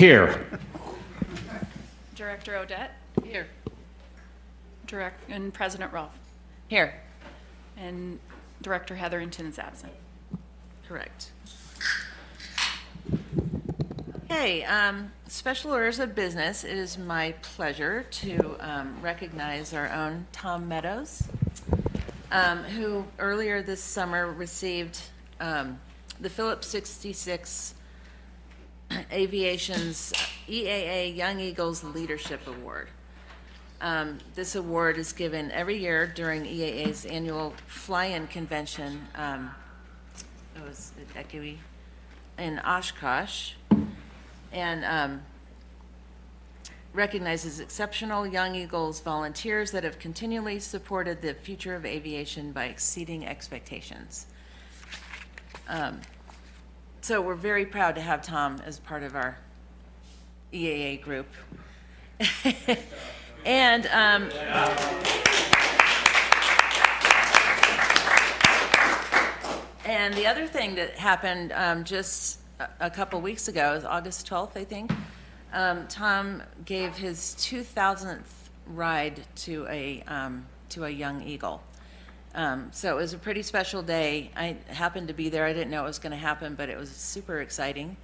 Here. Director Odette. Here. And President Rolfe. Here. And Director Hetherington is absent. Correct. Okay, special orders of business. It is my pleasure to recognize our own Tom Meadows, who earlier this summer received the Phillips 66 Aviation's EAA Young Eagles Leadership Award. This award is given every year during EAA's annual fly-in convention. It was at Ekiwi in Oshkosh, and recognizes exceptional Young Eagles volunteers that have continually supported the future of aviation by exceeding expectations. So we're very proud to have Tom as part of our EAA group. And and the other thing that happened just a couple weeks ago, is August 12th, I think, Tom gave his 2,000th ride to a young eagle. So it was a pretty special day. I happened to be there. I didn't know it was going to happen, but it was super exciting.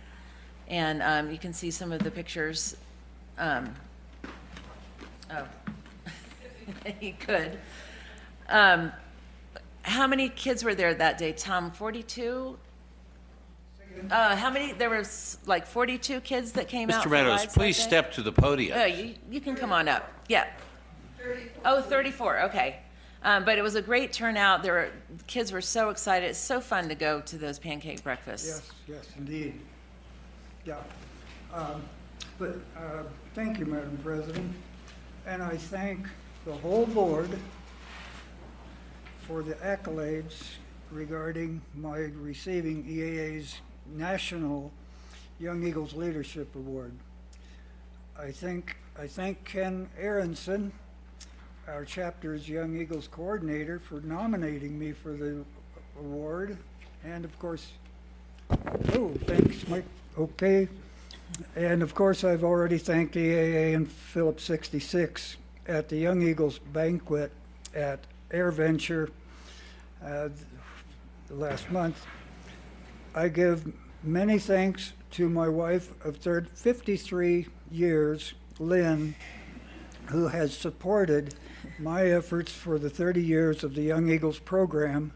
And you can see some of the pictures. Oh, he could. How many kids were there that day, Tom? 42? How many? There was like 42 kids that came out. Mr. for Meadows, rides please that day? step to the podium. You can come on up. Yeah. 34. Oh, 34. Okay. But it was a great turnout. Kids were so excited. It's so fun to go to those pancake breakfasts. Yes, indeed. Yeah. Thank you, Madam President. And I thank the whole board for the accolades regarding my receiving EAA's National Young Eagles Leadership Award. I thank Ken Aronson, our chapter's Young Eagles coordinator, for nominating me for the award. And of course, thanks, Mike. Okay. And of course, I've already thanked EAA and Phillips 66 at the Young Eagles banquet at AirVenture last month. I give many thanks to my wife of 53 years, Lynn, who has supported my efforts for the 30 years of the Young Eagles program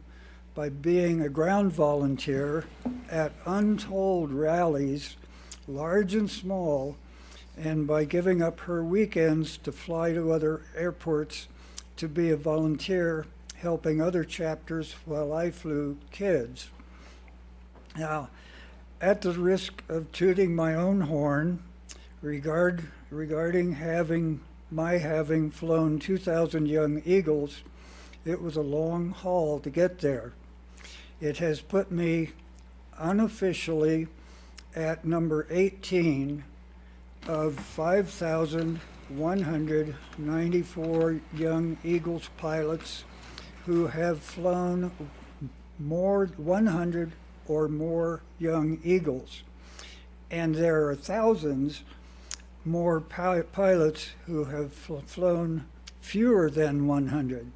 by being a ground volunteer at untold rallies, large and small, and by giving up her weekends to fly to other airports to be a volunteer helping other chapters while I flew kids. Now, at the risk of tooting my own horn regarding having flown 2,000 Young Eagles, it was a long haul to get there. It has put me unofficially at number 18 of 5,194 Young Eagles pilots who have flown 100 or more Young Eagles. And there are thousands more pilots who have flown fewer than 100.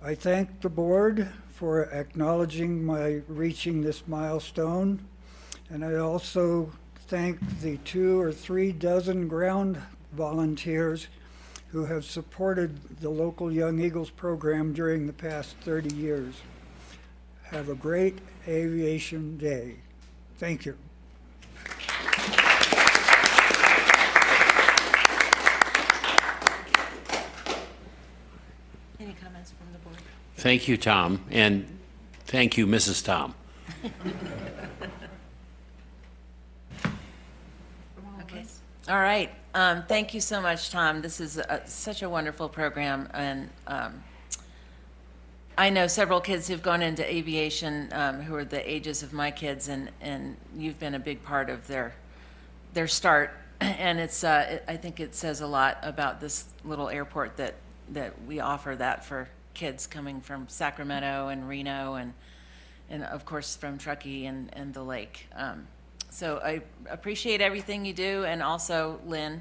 I thank the board for acknowledging my reaching this milestone, and I also thank the 2 or 3 dozen ground volunteers who have supported the local Young Eagles program during the past 30 years. Have a great aviation day. Thank you. Any comments from the board? Thank you, Tom, and thank you, Mrs. Tom. Okay. All right. Thank you so much, Tom. This is such a wonderful program, and I know several kids who've gone into aviation who are the ages of my kids, and you've been a big part of their start. And it's I think it says a lot about this little airport that we offer that for kids coming from Sacramento and Reno and of course from Truckee and the lake. So I appreciate everything you do, and also Lynn,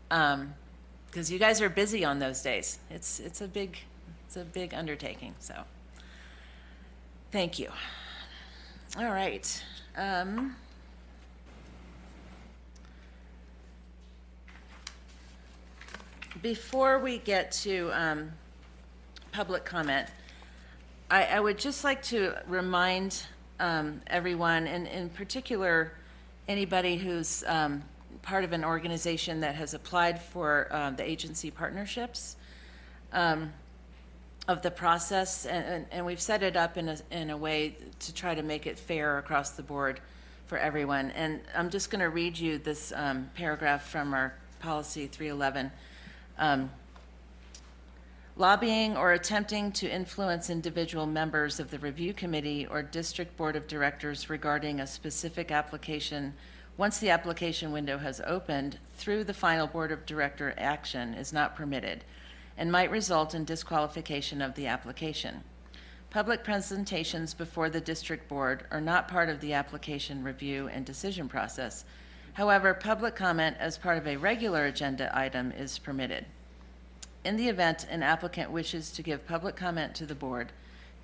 because you guys are busy on those days. It's a big undertaking. So thank you. All right. Before we get to public comment, I would just like to remind everyone, and in particular, anybody who's part of an organization that has applied for the agency partnerships, of the process, and we've set it up in a way to try to make it fair across the board for everyone. And I'm just going to read you this paragraph from our policy 311. Lobbying or attempting to influence individual members of the review committee or district board of directors regarding a specific application once the application window has opened through the final board of director action is not permitted and might result in disqualification of the application. Public presentations before the district board are not part of the application review and decision process. However, public comment as part of a regular agenda item is permitted. In the event an applicant wishes to give public comment to the board,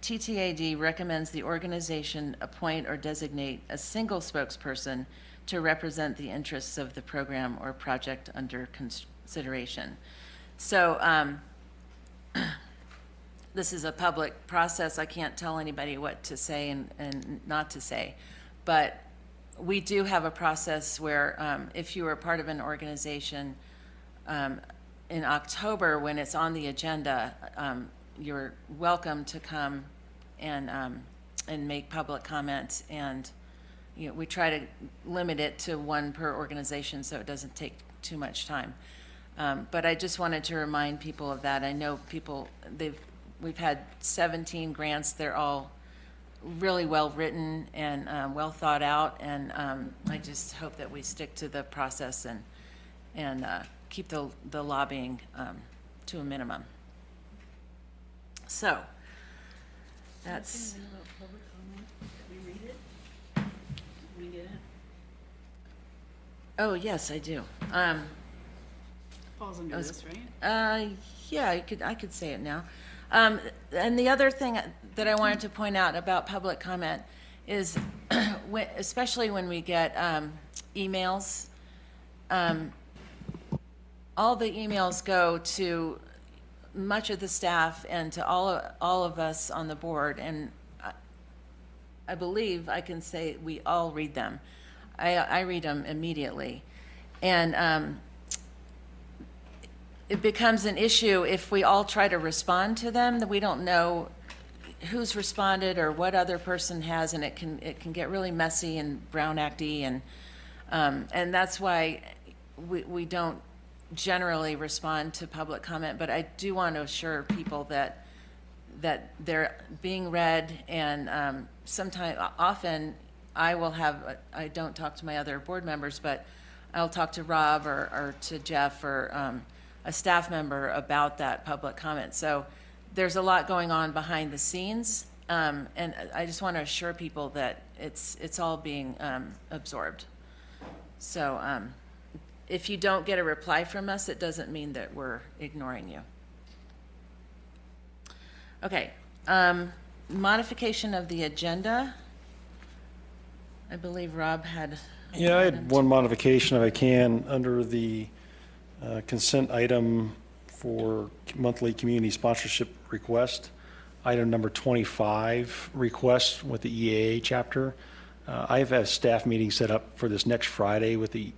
TTAD recommends the organization appoint or designate a single spokesperson to represent the interests of the program or project under consideration. So this is a public process. I can't tell anybody what to say and not to say, but we do have a process where if you are part of an organization, in October, when it's on the agenda, you're welcome to come and make public comments. And we try to limit it to one per organization so it doesn't take too much time. But I just wanted to remind people of that. I know people, we've had 17 grants. They're all really well written and well thought out. And I just hope that we stick to the process and keep the lobbying to a minimum. So that's. Oh, yes, I do. Falls under this, right? Yeah, I could say it now. And the other thing that I wanted to point out about public comment is, especially when we get emails, all the emails go to much of the staff and to all of us on the board, and I believe I can say we all read them. I read them immediately, and it becomes an issue if we all try to respond to them, that we don't know who's responded or what other person has, and it can get really messy and Brown Acty, and that's why we don't generally respond to public comment. But I do want to assure people that they're being read, and often I don't talk to my other board members, but I'll talk to Rob or to Jeff or a staff member about that public comment. So there's a lot going on behind the scenes, and I just want to assure people that it's all being absorbed. So if you don't get a reply from us, it doesn't mean that we're ignoring you. Okay, modification of the agenda. I believe Rob had. Yeah, I had one modification if I can under the consent item for monthly community sponsorship request. Item number 25, request with the EAA chapter. I have a staff meeting set up for this next Friday with the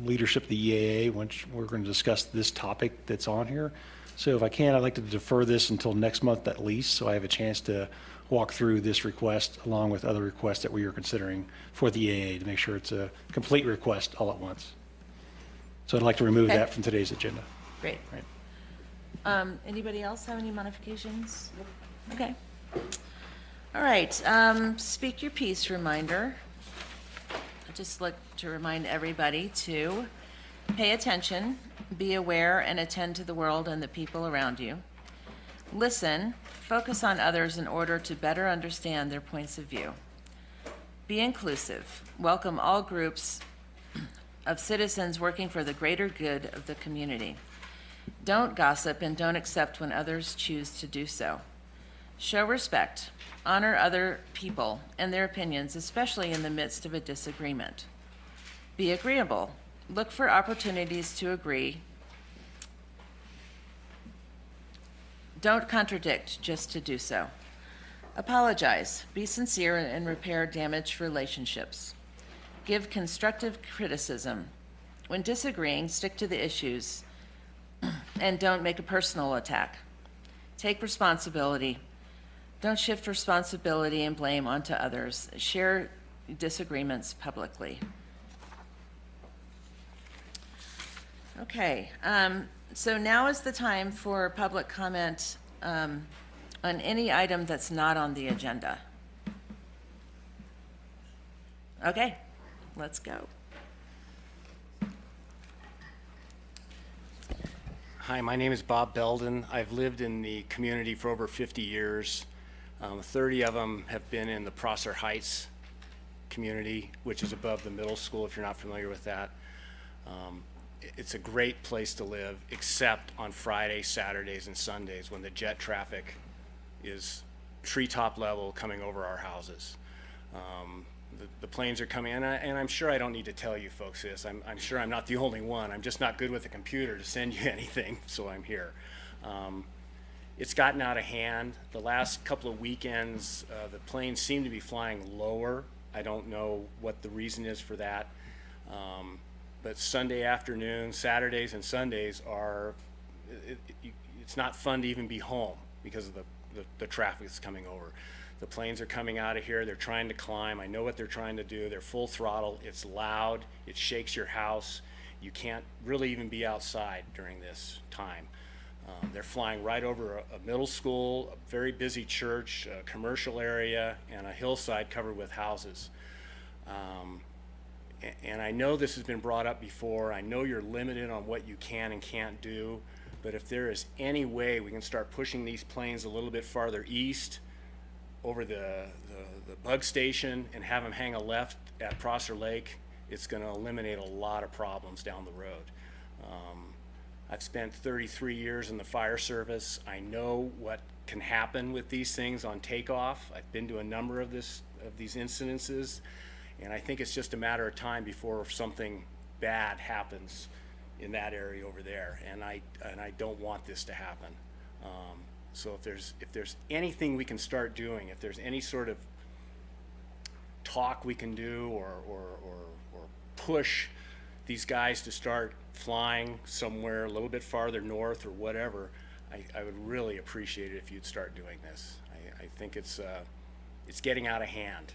leadership of the EAA, which we're going to discuss this topic that's on here. So if I can, I'd like to defer this until next month at least, so I have a chance to walk through this request along with other requests that we are considering for the EAA to make sure it's a complete request all at once. So I'd like to remove that from today's agenda. Great. Right. Anybody else have any modifications? Okay. All right, speak your piece reminder. I'd just like to remind everybody to pay attention, be aware, and attend to the world and the people around you. Listen, focus on others in order to better understand their points of view. Be inclusive. Welcome all groups of citizens working for the greater good of the community. Don't gossip and don't accept when others choose to do so. Show respect. Honor other people and their opinions, especially in the midst of a disagreement. Be agreeable. Look for opportunities to agree. Don't contradict just to do so. Apologize. Be sincere and repair damaged relationships. Give constructive criticism. When disagreeing, stick to the issues and don't make a personal attack. Take responsibility. Don't shift responsibility and blame onto others. Share disagreements publicly. Okay, so now is the time for public comment on any item that's not on the agenda. Okay, let's go. Hi, my name is Bob Belden. I've lived in the community for over 50 years. 30 of them have been in the Prosser Heights community, which is above the middle school, if you're not familiar with that. It's a great place to live, except on Fridays, Saturdays, and Sundays when the jet traffic is treetop level coming over our houses. The planes are coming in, and I'm sure I don't need to tell you folks this. I'm sure I'm not the only one. I'm just not good with a computer to send you anything, so I'm here. It's gotten out of hand. The last couple of weekends, the planes seem to be flying lower. I don't know what the reason is for that. But Sunday afternoon, Saturdays and Sundays are, it's not fun to even be home because of the traffic that's coming over. The planes are coming out of here, they're trying to climb. I know what they're trying to do. They're full throttle, it's loud, it shakes your house. You can't really even be outside during this time. They're flying right over a middle school, a very busy church, a commercial area, and a hillside covered with houses. And I know this has been brought up before. I know you're limited on what you can and can't do, but if there is any way we can start pushing these planes a little bit farther east over the bug station and have them hang a left at Prosser Lake, it's going to eliminate a lot of problems down the road. I've spent 33 years in the fire service. I know what can happen with these things on takeoff. I've been to a number of these incidences. And I think it's just a matter of time before something bad happens in that area over there. And I don't want this to happen. So if there's anything we can start doing, if there's any sort of talk we can do or push these guys to start flying somewhere a little bit farther north or whatever, I would really appreciate it if you'd start doing this. I think it's getting out of hand.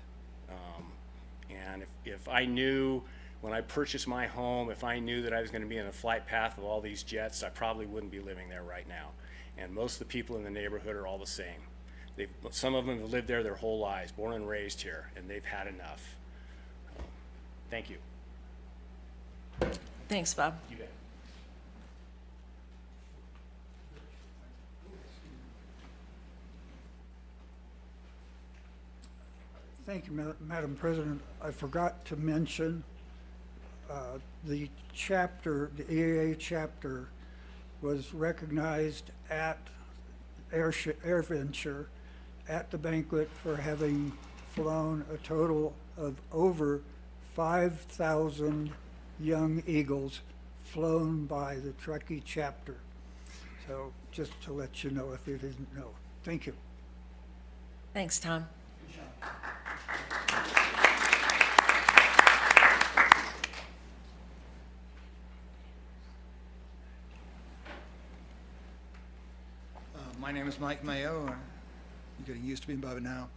And if I knew when I purchased my home, if I knew that I was going to be in the flight path of all these jets, I probably wouldn't be living there right now. And most of the people in the neighborhood are all the same. Some of them have lived there their whole lives, born and raised here, and they've had enough. Thank you. Thanks, Bob. You bet. Thank you, Madam President. I forgot to mention the chapter, the EAA chapter, was recognized at AirVenture at the banquet for having flown a total of over 5,000 young eagles flown by the Truckee chapter. So just to let you know if you didn't know. Thank you. Thanks, Tom. My name is Mike Mayo. You're getting used to me by now.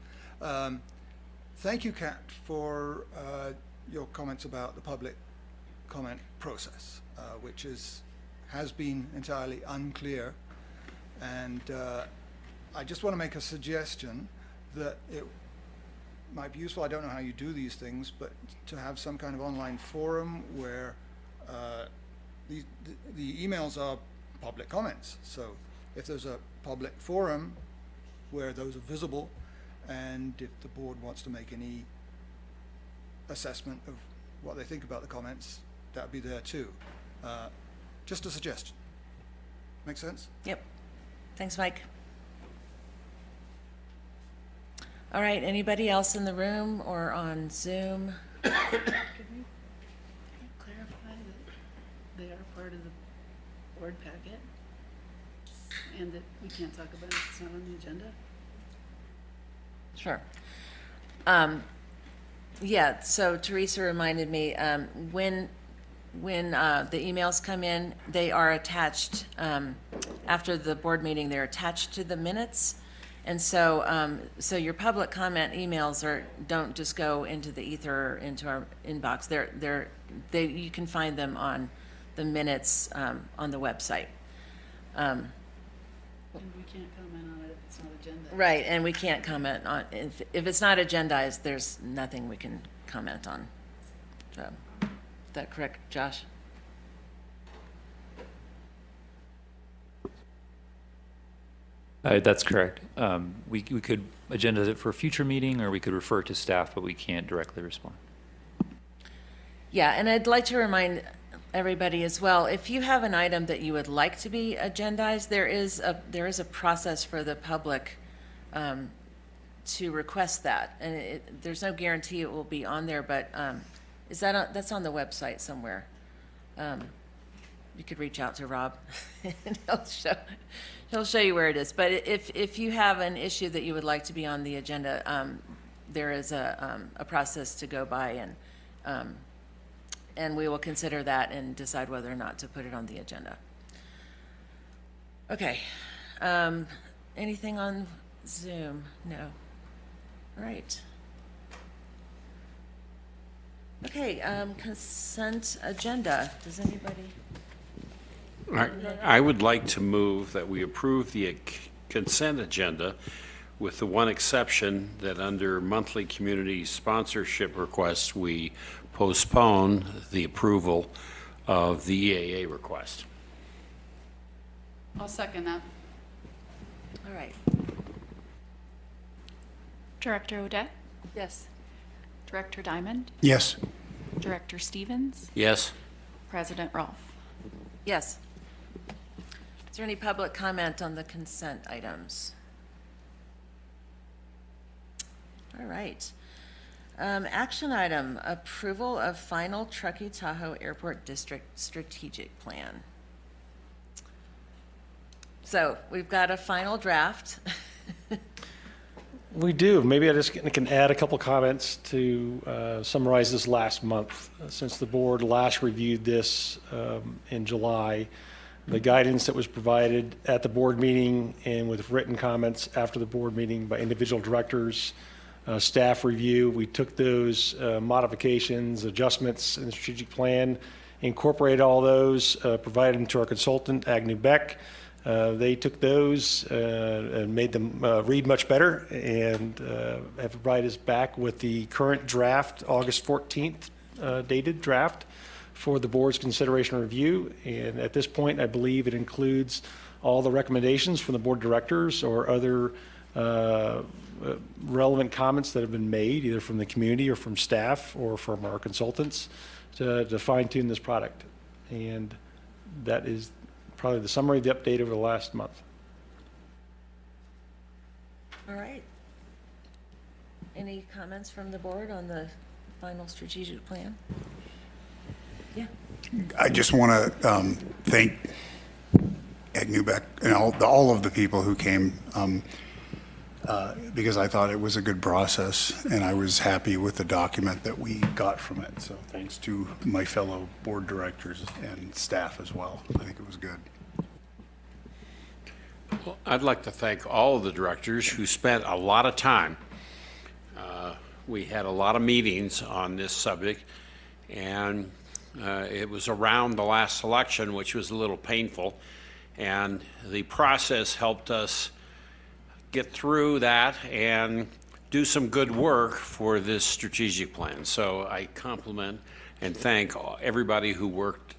Thank you, Kat, for your comments about the public comment process, which has been entirely unclear. And I just want to make a suggestion that it might be useful, I don't know how you do these things, but to have some kind of online forum where the emails are public comments. So if there's a public forum where those are visible, and if the board wants to make any assessment of what they think about the comments, that would be there too. Just a suggestion. Make sense? Yep. Thanks, Mike. All right, anybody else in the room or on Zoom? Clarify that they are part of the board packet and that we can't talk about it if it's not on the agenda? Sure. Yeah, so Teresa reminded me, when the emails come in, they are attached, after the board meeting, they're attached to the minutes. And so, so your public comment emails don't just go into the ether, or into our inbox. You can find them on the minutes, on the website. And we can't comment on it if it's not agenda. Right, and we can't comment on, if it's not agendized, there's nothing we can comment on. So, is that correct, Josh? That's correct. We could agenda it for a future meeting, or we could refer to staff, but we can't directly respond. Yeah, and I'd like to remind everybody as well, if you have an item that you would like to be agendized, there is a process for the public to request that. And there's no guarantee it will be on there, but that's on the website somewhere. You could reach out to Rob and he'll show you where it is. But if you have an issue that you would like to be on the agenda, there is a process to go by, and we will consider that and decide whether or not to put it on the agenda. Okay. Anything on Zoom? No. All right. Okay, consent agenda. Does anybody? I would like to move that we approve the consent agenda with the one exception that under monthly community sponsorship requests, we postpone the approval of the EAA request. I'll second that. All right. Director Odette? Yes. Director Diamond? Yes. Director Stevens? Yes? President Rolfe? Yes. Is there any public comment on the consent items? All right. Action item, approval of final Truckee Tahoe Airport District Strategic Plan. So we've got a final draft. We do. Maybe I just can add a couple comments to summarize this last month. Since the board last reviewed this in July, the guidance that was provided at the board meeting and with written comments after the board meeting by individual directors, staff review, we took those modifications, adjustments in the strategic plan, incorporated all those, provided them to our consultant, Agnew Beck. They took those and made them read much better, and have provided us back with the current draft, August 14th dated draft for the board's consideration and review. And at this point, I believe it includes all the recommendations from the board of directors or other relevant comments that have been made, either from the community or from staff or from our consultants to fine tune this product. And that is probably the summary of the update over the last month. All right. Any comments from the board on the final strategic plan? Yeah. I just want to thank Ed Newbeck and all of the people who came because I thought it was a good process, and I was happy with the document that we got from it. So thanks to my fellow board directors and staff as well. I think it was good. Well, I'd like to thank all of the directors who spent a lot of time. We had a lot of meetings on this subject, and it was around the last election, which was a little painful, and the process helped us get through that and do some good work for this strategic plan. So I compliment and thank everybody who worked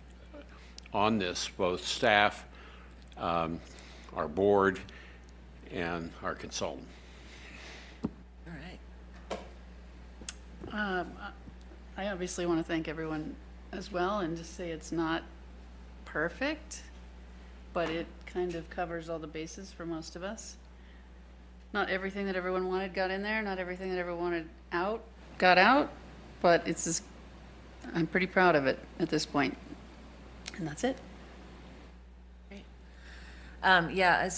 on this, both staff, our board, and our consultant. All right. I obviously want to thank everyone as well and just say it's not perfect, but it kind of covers all the bases for most of us. Not everything that everyone wanted got in there, not everything that everyone wanted out got out, but it's just, I'm pretty proud of it at this point. And that's it. Yeah,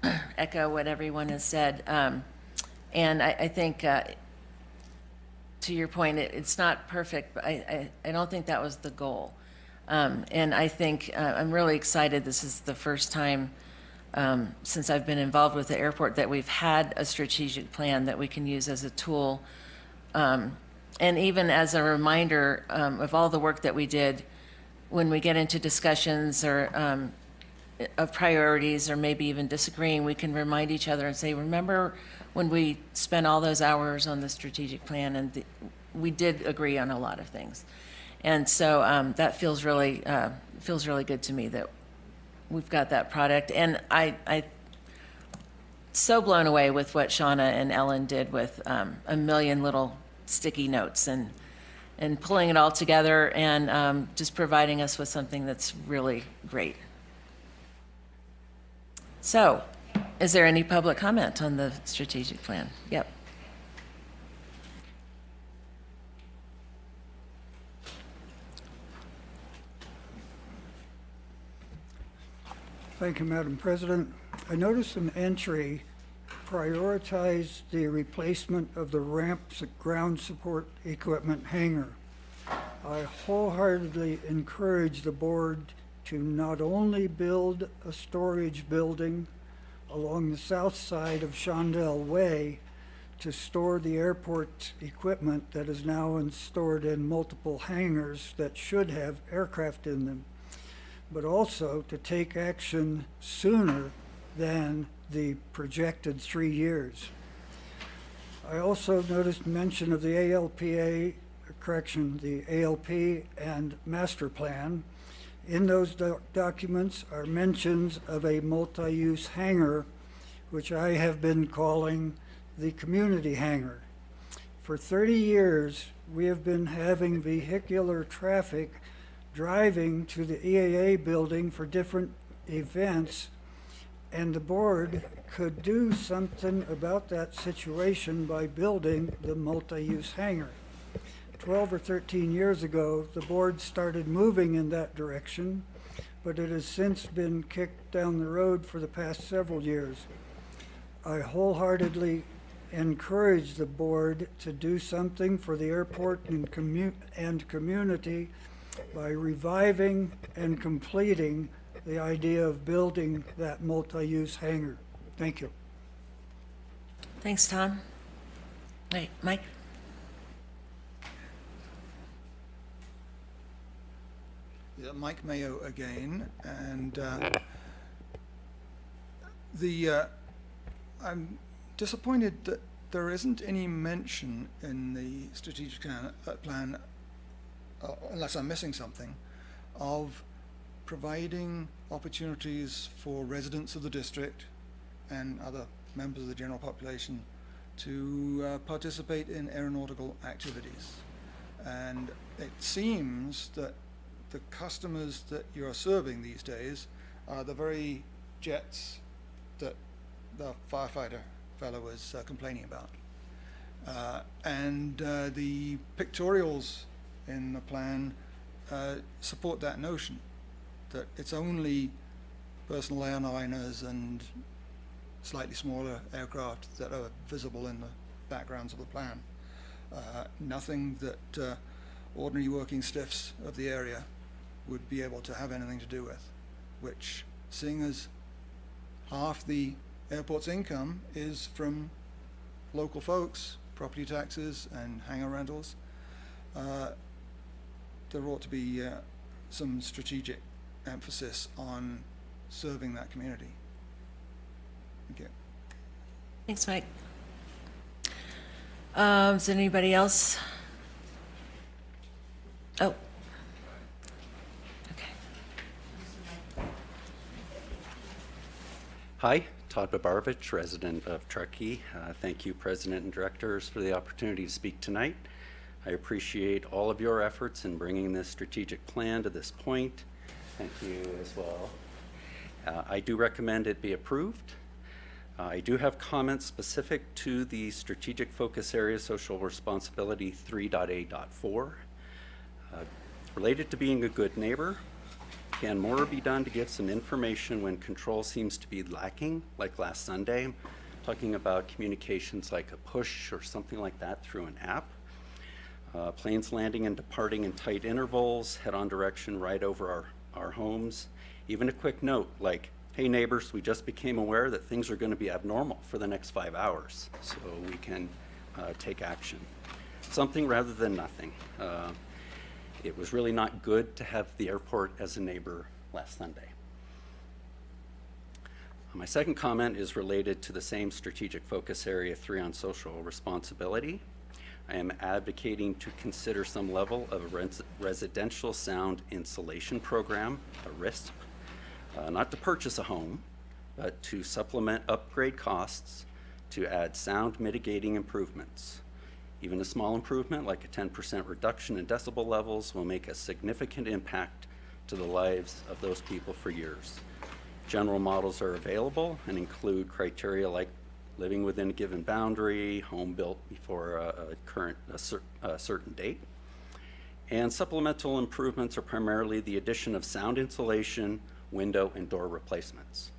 I echo what everyone has said. And I think, to your point, it's not perfect, but I don't think that was the goal. And I think I'm really excited. This is the first time since I've been involved with the airport that we've had a strategic plan that we can use as a tool. And even as a reminder of all the work that we did when we get into discussions or of priorities or maybe even disagreeing, we can remind each other and say, remember when we spent all those hours on the strategic plan and we did agree on a lot of things. And so that feels really good to me that we've got that product. And I so blown away with what Shauna and Ellen did with a million little sticky notes and pulling it all together and just providing us with something that's really great. So, is there any public comment on the strategic plan? Yep. Thank you, Madam President. I noticed an entry prioritize the replacement of the ramp's ground support equipment hangar. I wholeheartedly encourage the board to not only build a storage building along the south side of Shondell Way to store the airport's equipment that is now stored in multiple hangars that should have aircraft in them, but also to take action sooner than the projected 3 years. I also noticed mention of the the ALP and master plan. In those documents are mentions of a multi-use hangar, which I have been calling the community hangar. For 30 years, we have been having vehicular traffic driving to the EAA building for different events, and the board could do something about that situation by building the multi-use hangar. 12 or 13 years ago, the board started moving in that direction, but it has since been kicked down the road for the past several years. I wholeheartedly encourage the board to do something for the airport and community by reviving and completing the idea of building that multi-use hangar. Thank you. Thanks, Tom. Wait, Mike? Yeah, Mike Mayo again, and I'm disappointed that there isn't any mention in the strategic plan, unless I'm missing something, of providing opportunities for residents of the district and other members of the general population to participate in aeronautical activities. And it seems that the customers that you're serving these days are the very jets that the firefighter fellow was complaining about. And the pictorials in the plan support that notion, that it's only personal airliners and slightly smaller aircraft that are visible in the backgrounds of the plan. Nothing that ordinary working stiffs of the area would be able to have anything to do with, which, seeing as half the airport's income is from local folks, property taxes and hangar rentals, there ought to be some strategic emphasis on serving that community. Thank you. Thanks, Mike. Is anybody else? Oh. Okay. Hi, Todd Babarovich, resident of Truckee. Thank you, President and Directors, for the opportunity to speak tonight. I appreciate all of your efforts in bringing this strategic plan to this point. Thank you as well. I do recommend it be approved. I do have comments specific to the strategic focus area social responsibility 3.A.4. Related to being a good neighbor, can more be done to give some information when control seems to be lacking, like last Sunday? I'm talking about communications like a push or something like that through an app. Planes landing and departing in tight intervals, head-on direction right over our homes. Even a quick note like, hey neighbors, we just became aware that things are going to be abnormal for the next 5 hours, so we can take action. Something rather than nothing. It was really not good to have the airport as a neighbor last Sunday. My second comment is related to the same strategic focus area 3 on social responsibility. I am advocating to consider some level of a residential sound insulation program, a RISP, not to purchase a home, but to supplement upgrade costs to add sound mitigating improvements. Even a small improvement, like a 10% reduction in decibel levels, will make a significant impact to the lives of those people for years. General models are available and include criteria like living within a given boundary, home built before a certain date. And supplemental improvements are primarily the addition of sound insulation, window, and door replacements.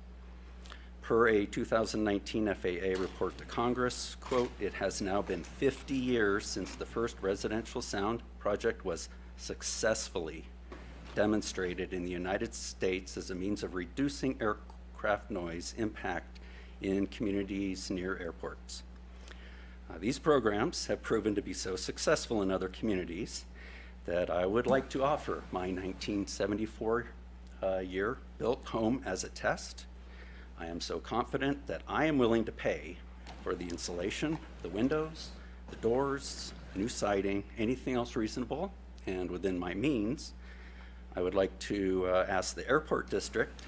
Per a 2019 FAA report to Congress, quote, it has now been 50 years since the first residential sound project was successfully demonstrated in the United States as a means of reducing aircraft noise impact in communities near airports. These programs have proven to be so successful in other communities that I would like to offer my 1974 year built home as a test. I am so confident that I am willing to pay for the insulation, the windows, the doors, new siding, anything else reasonable and within my means. I would like to ask the airport district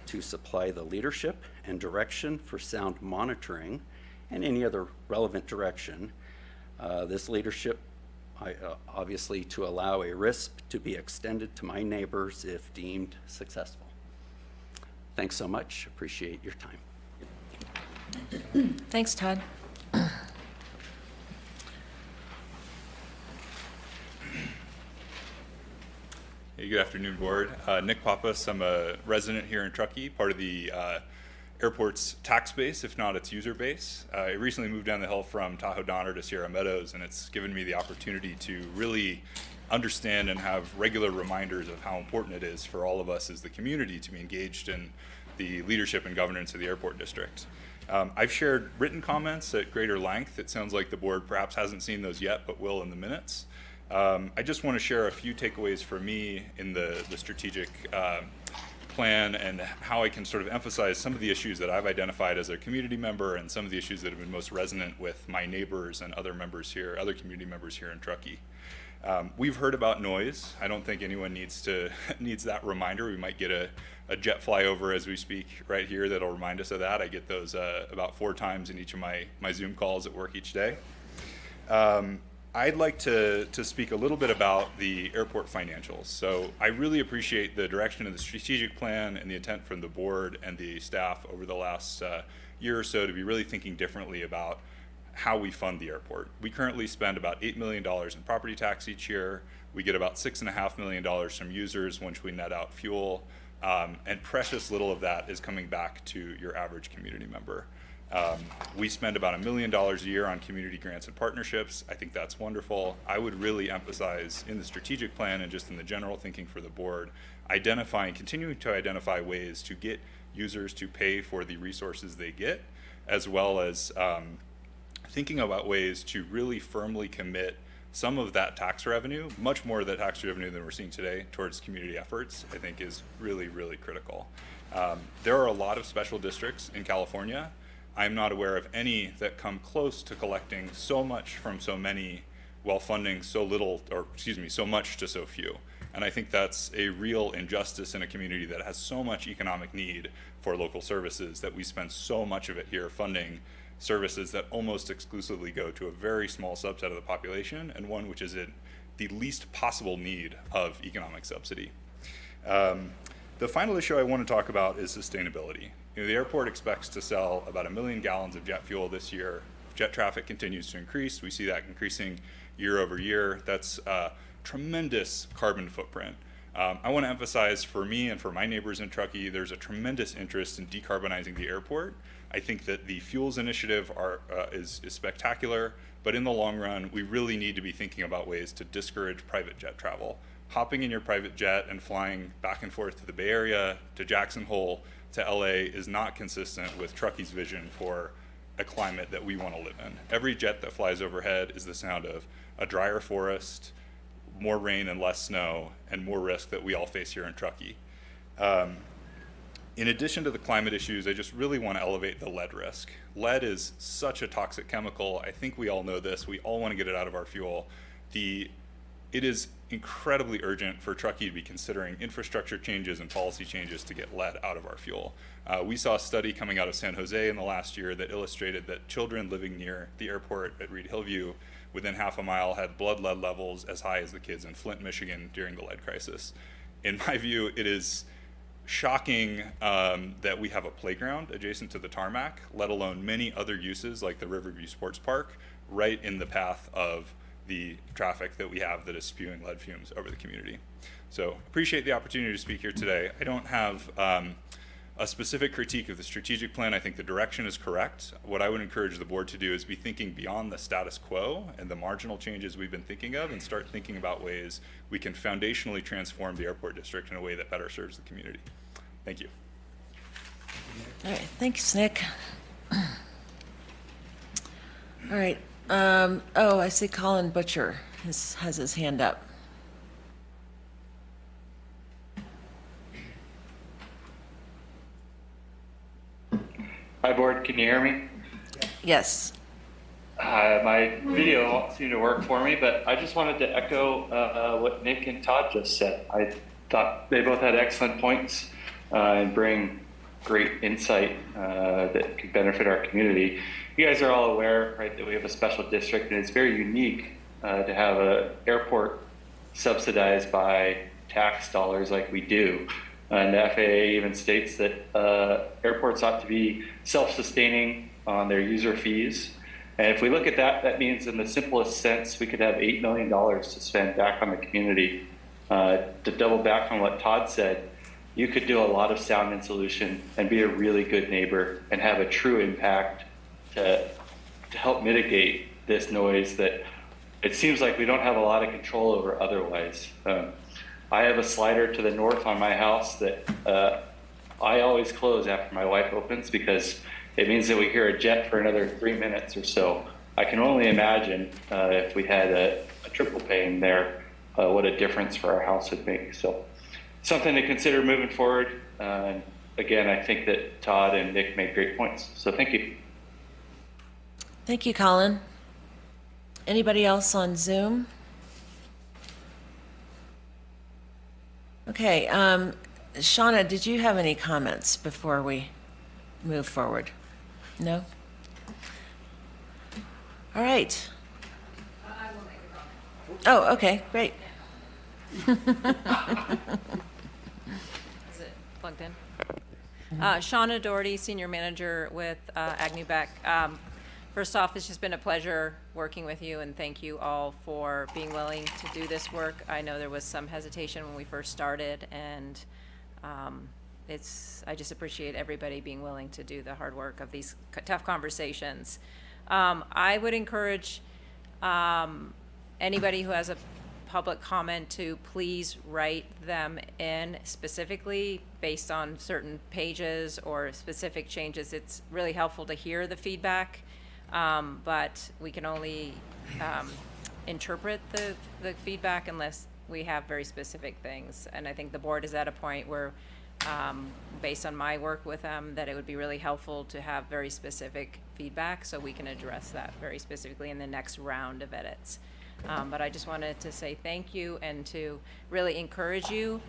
to supply the leadership and direction for sound monitoring and any other relevant direction. This leadership, obviously to allow a RISP to be extended to my neighbors if deemed successful. Thanks so much, appreciate your time. Thanks, Todd. Hey, good afternoon, board. Nick Pappas, I'm a resident here in Truckee, part of the airport's tax base, if not its user base. I recently moved down the hill from Tahoe Donner to Sierra Meadows, and it's given me the opportunity to really understand and have regular reminders of how important it is for all of us as the community to be engaged in the leadership and governance of the airport district. I've shared written comments at greater length. It sounds like the board perhaps hasn't seen those yet, but will in the minutes. I just want to share a few takeaways for me in the strategic plan and how I can sort of emphasize some of the issues that I've identified as a community member and some of the issues that have been most resonant with my neighbors and other members here, other community members here in Truckee. We've heard about noise. I don't think anyone needs that reminder. We might get a jet flyover as we speak right here that'll remind us of that. I get those about 4 times in each of my Zoom calls at work each day. I'd like to speak a little bit about the airport financials. So I really appreciate the direction of the strategic plan and the intent from the board and the staff over the last year or so to be really thinking differently about how we fund the airport. We currently spend about $8 million in property tax each year. We get about $6.5 million from users once we net out fuel, and precious little of that is coming back to your average community member. We spend about $1 million a year on community grants and partnerships. I think that's wonderful. I would really emphasize in the strategic plan and just in the general thinking for the board, continuing to identify ways to get users to pay for the resources they get, as well as thinking about ways to really firmly commit some of that tax revenue, much more of that tax revenue than we're seeing today, towards community efforts, I think is really, really critical. There are a lot of special districts in California. I'm not aware of any that come close to collecting so much from so many while funding so little, or excuse me, so much to so few. And I think that's a real injustice in a community that has so much economic need for local services that we spend so much of it here funding services that almost exclusively go to a very small subset of the population, and one which is in the least possible need of economic subsidy. The final issue I want to talk about is sustainability. You know, the airport expects to sell about 1 million gallons of jet fuel this year. If jet traffic continues to increase, we see that increasing year over year. That's a tremendous carbon footprint. I want to emphasize, for me and for my neighbors in Truckee, there's a tremendous interest in decarbonizing the airport. I think that the fuels initiative is spectacular, but in the long run, we really need to be thinking about ways to discourage private jet travel. Hopping in your private jet and flying back and forth to the Bay Area, to Jackson Hole, to LA is not consistent with Truckee's vision for a climate that we want to live in. Every jet that flies overhead is the sound of a drier forest, more rain and less snow, and more risk that we all face here in Truckee. In addition to the climate issues, I just really want to elevate the lead risk. Lead is such a toxic chemical. I think we all know this. We all want to get it out of our fuel. It is incredibly urgent for Truckee to be considering infrastructure changes and policy changes to get lead out of our fuel. We saw a study coming out of San Jose in the last year that illustrated that children living near the airport at Reed Hillview within half a mile had blood lead levels as high as the kids in Flint, Michigan during the lead crisis. In my view, it is shocking that we have a playground adjacent to the tarmac, let alone many other uses like the Riverview Sports Park, right in the path of the traffic that we have that is spewing lead fumes over the community. So appreciate the opportunity to speak here today. I don't have a specific critique of the strategic plan. I think the direction is correct. What I would encourage the board to do is be thinking beyond the status quo and the marginal changes we've been thinking of, and start thinking about ways we can foundationally transform the airport district in a way that better serves the community. Thank you. All right, thanks, Nick. All right, oh, I see Colin Butcher has his hand up. Hi, board. Can you hear me? Yes. My video won't seem to work for me, but I just wanted to echo what Nick and Todd just said. I thought they both had excellent points and bring great insight that could benefit our community. You guys are all aware, right, that we have a special district, and it's very unique to have an airport subsidized by tax dollars like we do. And the FAA even states that airports ought to be self-sustaining on their user fees. And if we look at that, that means in the simplest sense, we could have $8 million to spend back on the community. To double back on what Todd said, you could do a lot of sound insulation and be a really good neighbor and have a true impact to help mitigate this noise that it seems like we don't have a lot of control over otherwise. I have a slider to the north on my house that I always close after my wife opens because it means that we hear a jet for another 3 minutes or so. I can only imagine if we had a triple pane there, what a difference for our house would make. So something to consider moving forward. And again, I think that Todd and Nick made great points. So thank you. Thank you, Colin. Anybody else on Zoom? Okay, Shauna, did you have any comments before we move forward? No? All right. I will make a comment. Oh, okay, great. Is it plugged in? Shauna Doherty, Senior Manager with Agnew Beck. First off, it's just been a pleasure working with you, and thank you all for being willing to do this work. I know there was some hesitation when we first started, and I just appreciate everybody being willing to do the hard work of these tough conversations. I would encourage anybody who has a public comment to please write them in specifically based on certain pages or specific changes. It's really helpful to hear the feedback. But we can only interpret the feedback unless we have very specific things. And I think the board is at a point where, based on my work with them, that it would be really helpful to have very specific feedback so we can address that very specifically in the next round of edits. But I just wanted to say thank you and to really encourage you.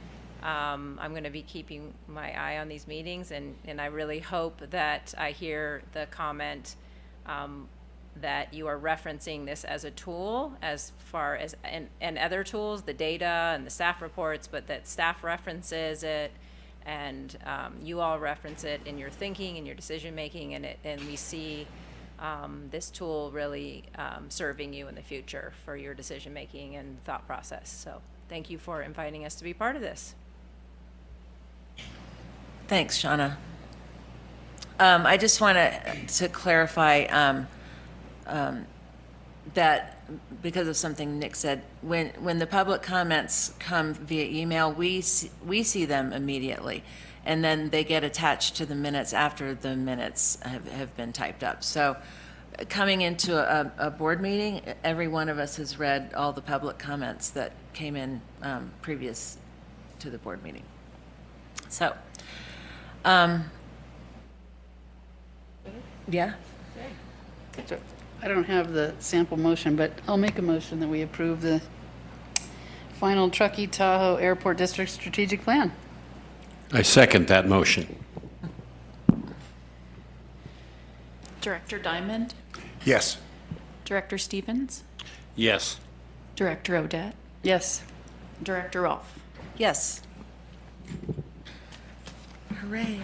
I'm going to be keeping my eye on these meetings, and I really hope that I hear the comment that you are referencing this as a tool as far as, and other tools, the data and the staff reports, but that staff references it and you all reference it in your thinking and your decision-making, and we see this tool really serving you in the future for your decision-making and thought process. So thank you for inviting us to be part of this. Thanks, Shauna. I just want to clarify that because of something Nick said, when the public comments come via email, we see them immediately, and then they get attached to the minutes after the minutes have been typed up. So coming into a board meeting, every one of us has read all the public comments that came in previous to the board meeting. So, yeah. So I don't have the sample motion, but I'll make a motion that we approve the final Truckee Tahoe Airport District Strategic Plan. I second that motion. Director Diamond, Yes. Director Stevens, Yes. Director Odette, Yes. Director Rolfe. Yes. Hooray.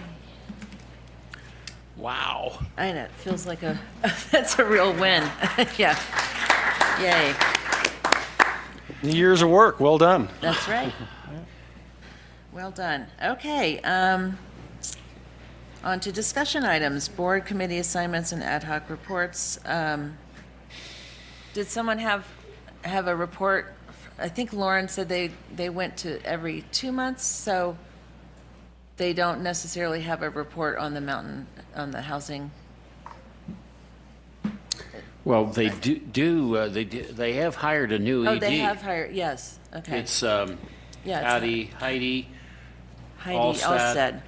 Wow. I know, it feels like that's a real win. Yeah. Yay. Years of work, well done. That's right. Well done. Okay, on to discussion items, board committee assignments and ad hoc reports. Did someone have a report? I think Lauren said they went to every 2 months, so they don't necessarily have a report on the mountain, on the housing. Well, they they have hired a new ED. Oh, they have hired, yes, okay. It's Yeah, Heidi Heidi Alstad. Alstad.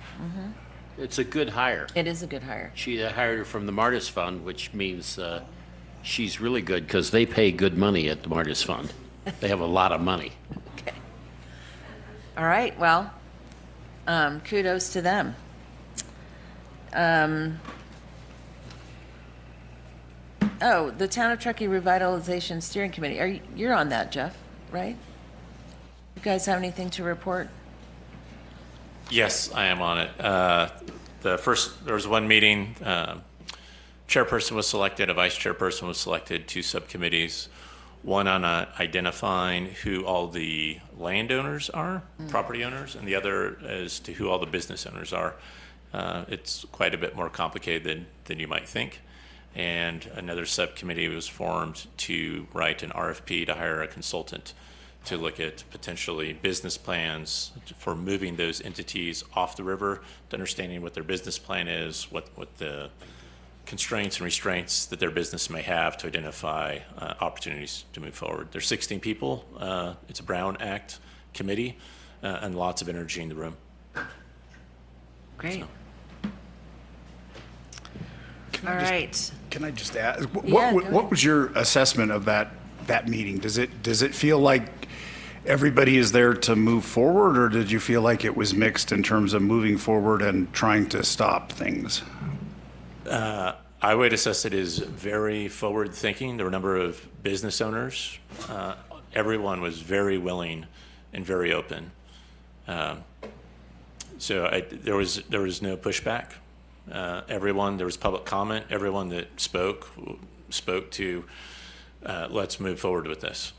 It's a good hire. It is a good hire. She hired her from the Martis Fund, which means she's really good because they pay good money at the Martis Fund. They have a lot of money. Okay. All right, well, kudos to them. Oh, the Town of Truckee Revitalization Steering Committee. You're on that, Jeff, right? You guys have anything to report? Yes, I am on it. There was one meeting, chairperson was selected, a vice chairperson was selected, 2 subcommittees, one on identifying who all the landowners are, property owners, and the other as to who all the business owners are. It's quite a bit more complicated than you might think. And another subcommittee was formed to write an RFP to hire a consultant to look at potentially business plans for moving those entities off the river, to understanding what their business plan is, what the constraints and restraints that their business may have to identify opportunities to move forward. There's 16 people. It's a Brown Act committee and lots of energy in the room. Great. So. All right. Can I just ask, Yeah, go what ahead. was your assessment of that meeting? Does it feel like everybody is there to move forward, or did you feel like it was mixed in terms of moving forward and trying to stop things? I would assess it as very forward-thinking. There were a number of business owners. Everyone was very willing and very open. So there was no pushback. There was public comment. Everyone that spoke to, let's move forward with this.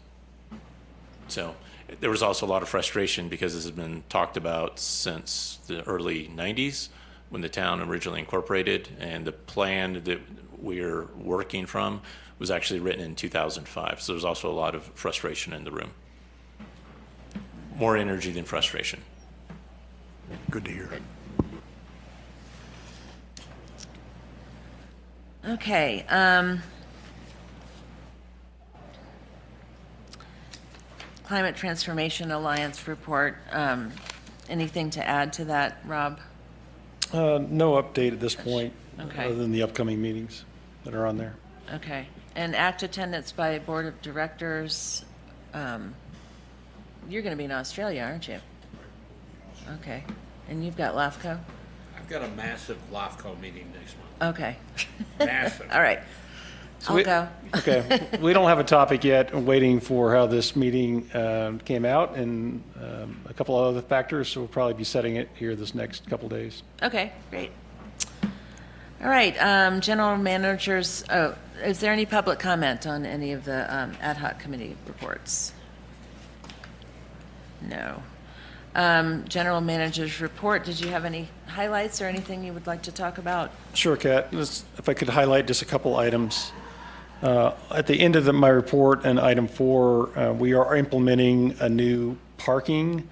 So there was also a lot of frustration because this has been talked about since the early 90s when the town originally incorporated, and the plan that we're working from was actually written in 2005. So there's also a lot of frustration in the room. More energy than frustration. Good to hear. Okay. Climate Transformation Alliance report. Anything to add to that, Rob? No update at this point, Okay. other than the upcoming meetings that are on there. Okay. And act attendance by Board of Directors. You're going to be in Australia, aren't you? Okay. And you've got LAFCO? I've got a massive LAFCO meeting next month. Okay. Massive. All right. I'll go. Okay, we don't have a topic yet. I'm waiting for how this meeting came out and a couple of other factors, so we'll probably be setting it here this next couple days. Okay, great. All right, general managers, is there any public comment on any of the ad hoc committee reports? No. General managers report, did you have any highlights or anything you would like to talk about? Sure, Kat. If I could highlight just a couple items. At the end of my report, in item 4, we are implementing a new parking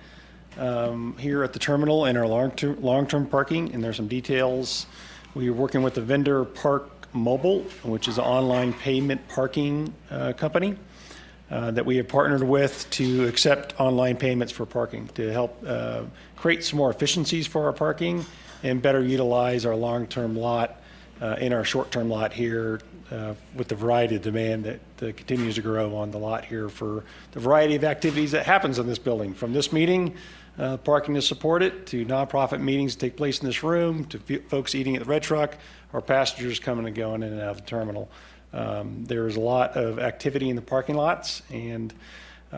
here at the terminal in our long-term parking, and there's some details. We are working with the vendor Park Mobile, which is an online payment parking company that we have partnered with to accept online payments for parking to help create some more efficiencies for our parking and better utilize our long-term lot in our short-term lot here with the variety of demand that continues to grow on the lot here for the variety of activities that happens in this building. From this meeting, parking is supported, to nonprofit meetings that take place in this room, to folks eating at the Red Truck, or passengers coming and going in and out of the terminal. There's a lot of activity in the parking lots, and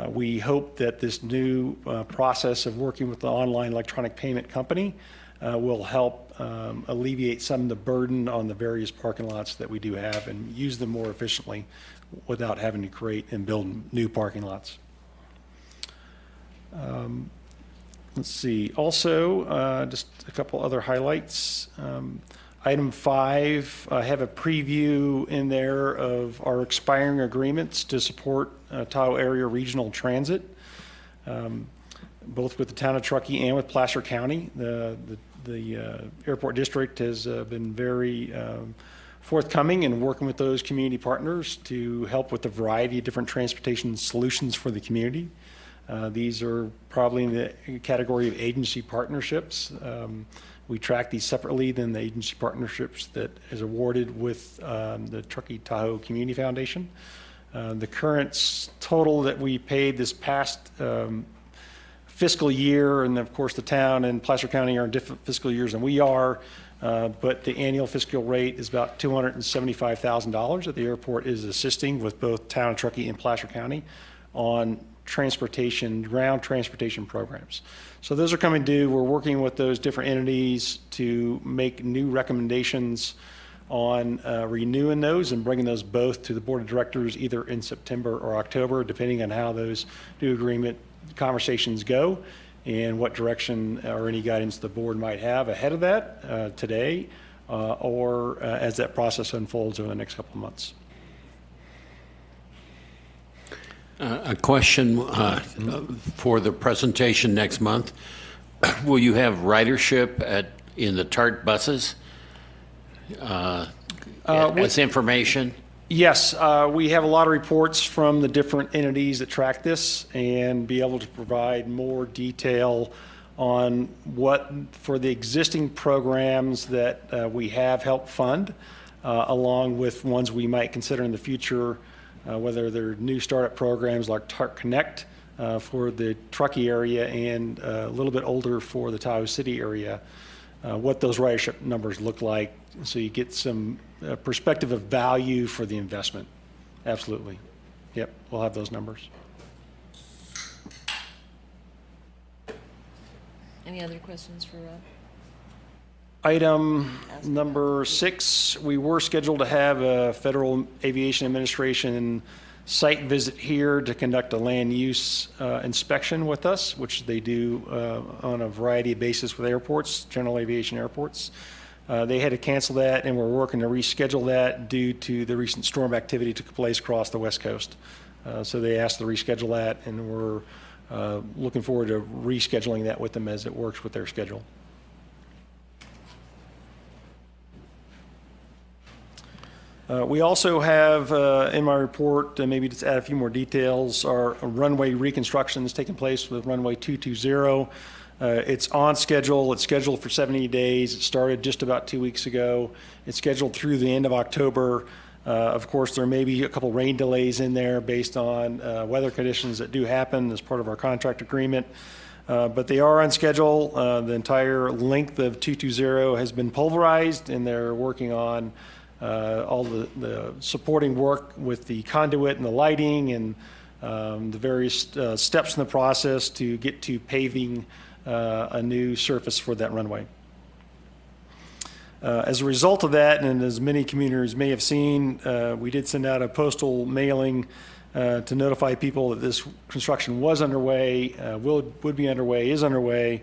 we hope that this new process of working with the online electronic payment company will help alleviate some of the burden on the various parking lots that we do have and use them more efficiently without having to create and build new parking lots. Let's see. Also, just a couple other highlights. Item 5, I have a preview in there of our expiring agreements to support Tahoe Area Regional Transit, both with the town of Truckee and with Placer County. The airport district has been very forthcoming in working with those community partners to help with a variety of different transportation solutions for the community. These are probably in the category of agency partnerships. We track these separately than the agency partnerships that is awarded with the Truckee Tahoe Community Foundation. The current total that we paid this past fiscal year, and of course the town and Placer County are in different fiscal years than we are, but the annual fiscal rate is about $275,000 that the airport is assisting with both town of Truckee and Placer County on ground transportation programs. So those are coming due. We're working with those different entities to make new recommendations on renewing those and bringing those both to the board of directors either in September or October, depending on how those new agreement conversations go and what direction or any guidance the board might have ahead of that today or as that process unfolds over the next couple of months. A question for the presentation next month. Will you have ridership in the TART buses as information? Yes, we have a lot of reports from the different entities that track this and be able to provide more detail on what, for the existing programs that we have helped fund, along with ones we might consider in the future, whether they're new startup programs like TART Connect for the Truckee area and a little bit older for the Tahoe City area, what those ridership numbers look like, so you get some perspective of value for the investment. Absolutely. Yep, we'll have those numbers. Any other questions for Rob? Item number 6, we were scheduled to have a Federal Aviation Administration site visit here to conduct a land use inspection with us, which they do on a variety of bases with airports, general aviation airports. They had to cancel that, and we're working to reschedule that due to the recent storm activity that took place across the West Coast. So they asked to reschedule that, and we're looking forward to rescheduling that with them as it works with their schedule. We also have in my report, maybe just add a few more details, our runway reconstruction is taking place with runway 220. It's on schedule. It's scheduled for 70 days. It started just about 2 weeks ago. It's scheduled through the end of October. Of course, there may be a couple rain delays in there based on weather conditions that do happen as part of our contract agreement. But they are on schedule. The entire length of 220 has been pulverized, and they're working on all the supporting work with the conduit and the lighting and the various steps in the process to get to paving a new surface for that runway. As a result of that, and as many communities may have seen, we did send out a postal mailing to notify people that this construction was underway, would be underway, is underway,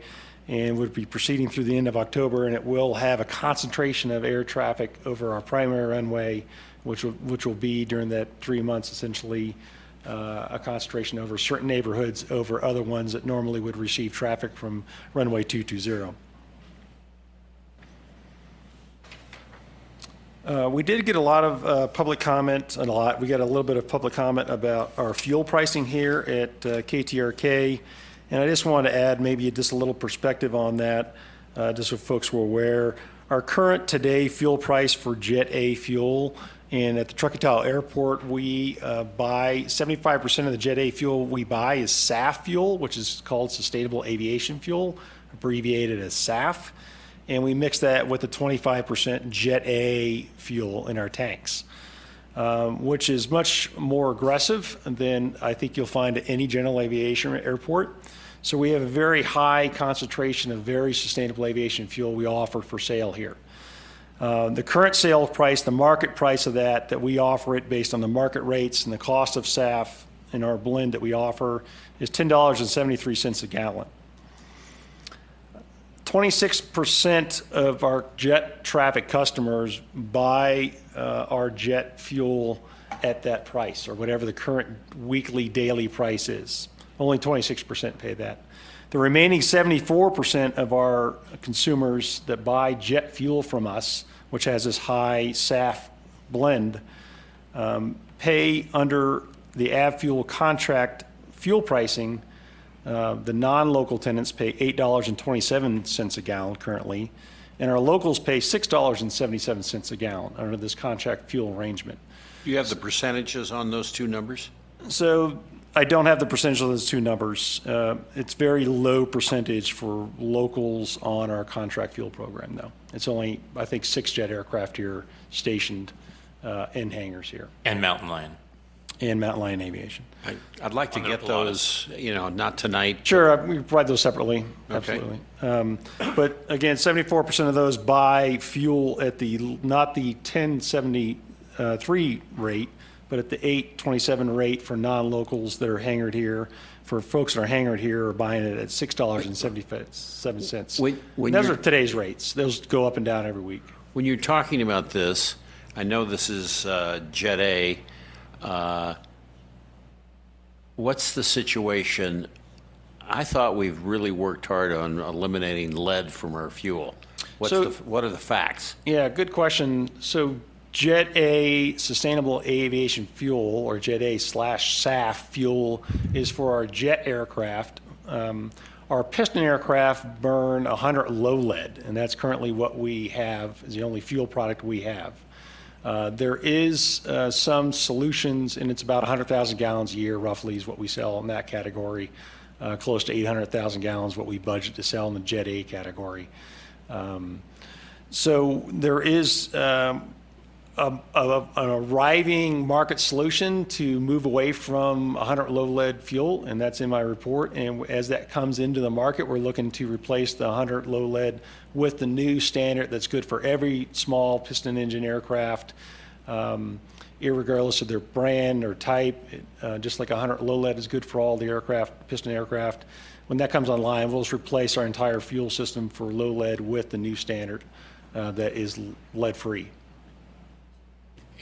and would be proceeding through the end of October, and it will have a concentration of air traffic over our primary runway, which will be during that 3 months essentially a concentration over certain neighborhoods over other ones that normally would receive traffic from runway 220. We did get a lot of public comment, we got a little bit of public comment about our fuel pricing here at KTRK, and I just wanted to add maybe just a little perspective on that, just so folks were aware. Our current today fuel price for Jet A fuel, and at the Truckee Tahoe Airport, we buy 75% of the Jet A fuel we buy is SAF fuel, which is called Sustainable Aviation Fuel, abbreviated as SAF. And we mix that with the 25% Jet A fuel in our tanks, which is much more aggressive than I think you'll find at any general aviation airport. So we have a very high concentration of very sustainable aviation fuel we offer for sale here. The current sale price, the market price of that we offer it based on the market rates and the cost of SAF in our blend that we offer is $10.73 a gallon. 26% of our jet traffic customers buy our jet fuel at that price, or whatever the current weekly, daily price is. Only 26% pay that. The remaining 74% of our consumers that buy jet fuel from us, which has this high SAF blend, pay under the AvFuel contract fuel pricing. The non-local tenants pay $8.27 a gallon currently, and our locals pay $6.77 a gallon under this contract fuel arrangement. Do you have the percentages on those two numbers? So I don't have the percentage of those two numbers. It's very low percentage for locals on our contract fuel program, though. It's only, I think, 6 jet aircraft here stationed in hangars here. And Mountain Lion. And Mountain Lion Aviation. I'd like to On their get those, not tonight. Sure, we provide those separately, Okay. absolutely. But again, 74% of those buy fuel at not the 10.73 rate, but at the 8.27 rate for non-locals that are hangared here. For folks that are hangared here are buying it at $6.77. When Those you're- are today's rates. Those go up and down every week. When you're talking about this, I know this is Jet A. What's the situation? I thought we've really worked hard on eliminating lead from our fuel. What are the facts? Yeah, good question. So Jet A sustainable aviation fuel, or Jet A/SAF fuel, is for our jet aircraft. Our piston aircraft burn 100 low lead, and that's currently what we have, is the only fuel product we have. There is some solutions, and it's about 100,000 gallons a year roughly is what we sell in that category. Close to 800,000 gallons what we budget to sell in the Jet A category. So there is an arriving market solution to move away from 100 low lead fuel, and that's in my report. And as that comes into the market, we're looking to replace the 100 low lead with the new standard that's good for every small piston engine aircraft, irregardless of their brand or type. Just like 100 low lead is good for all the piston aircraft. When that comes online, we'll just replace our entire fuel system for low lead with the new standard that is lead free.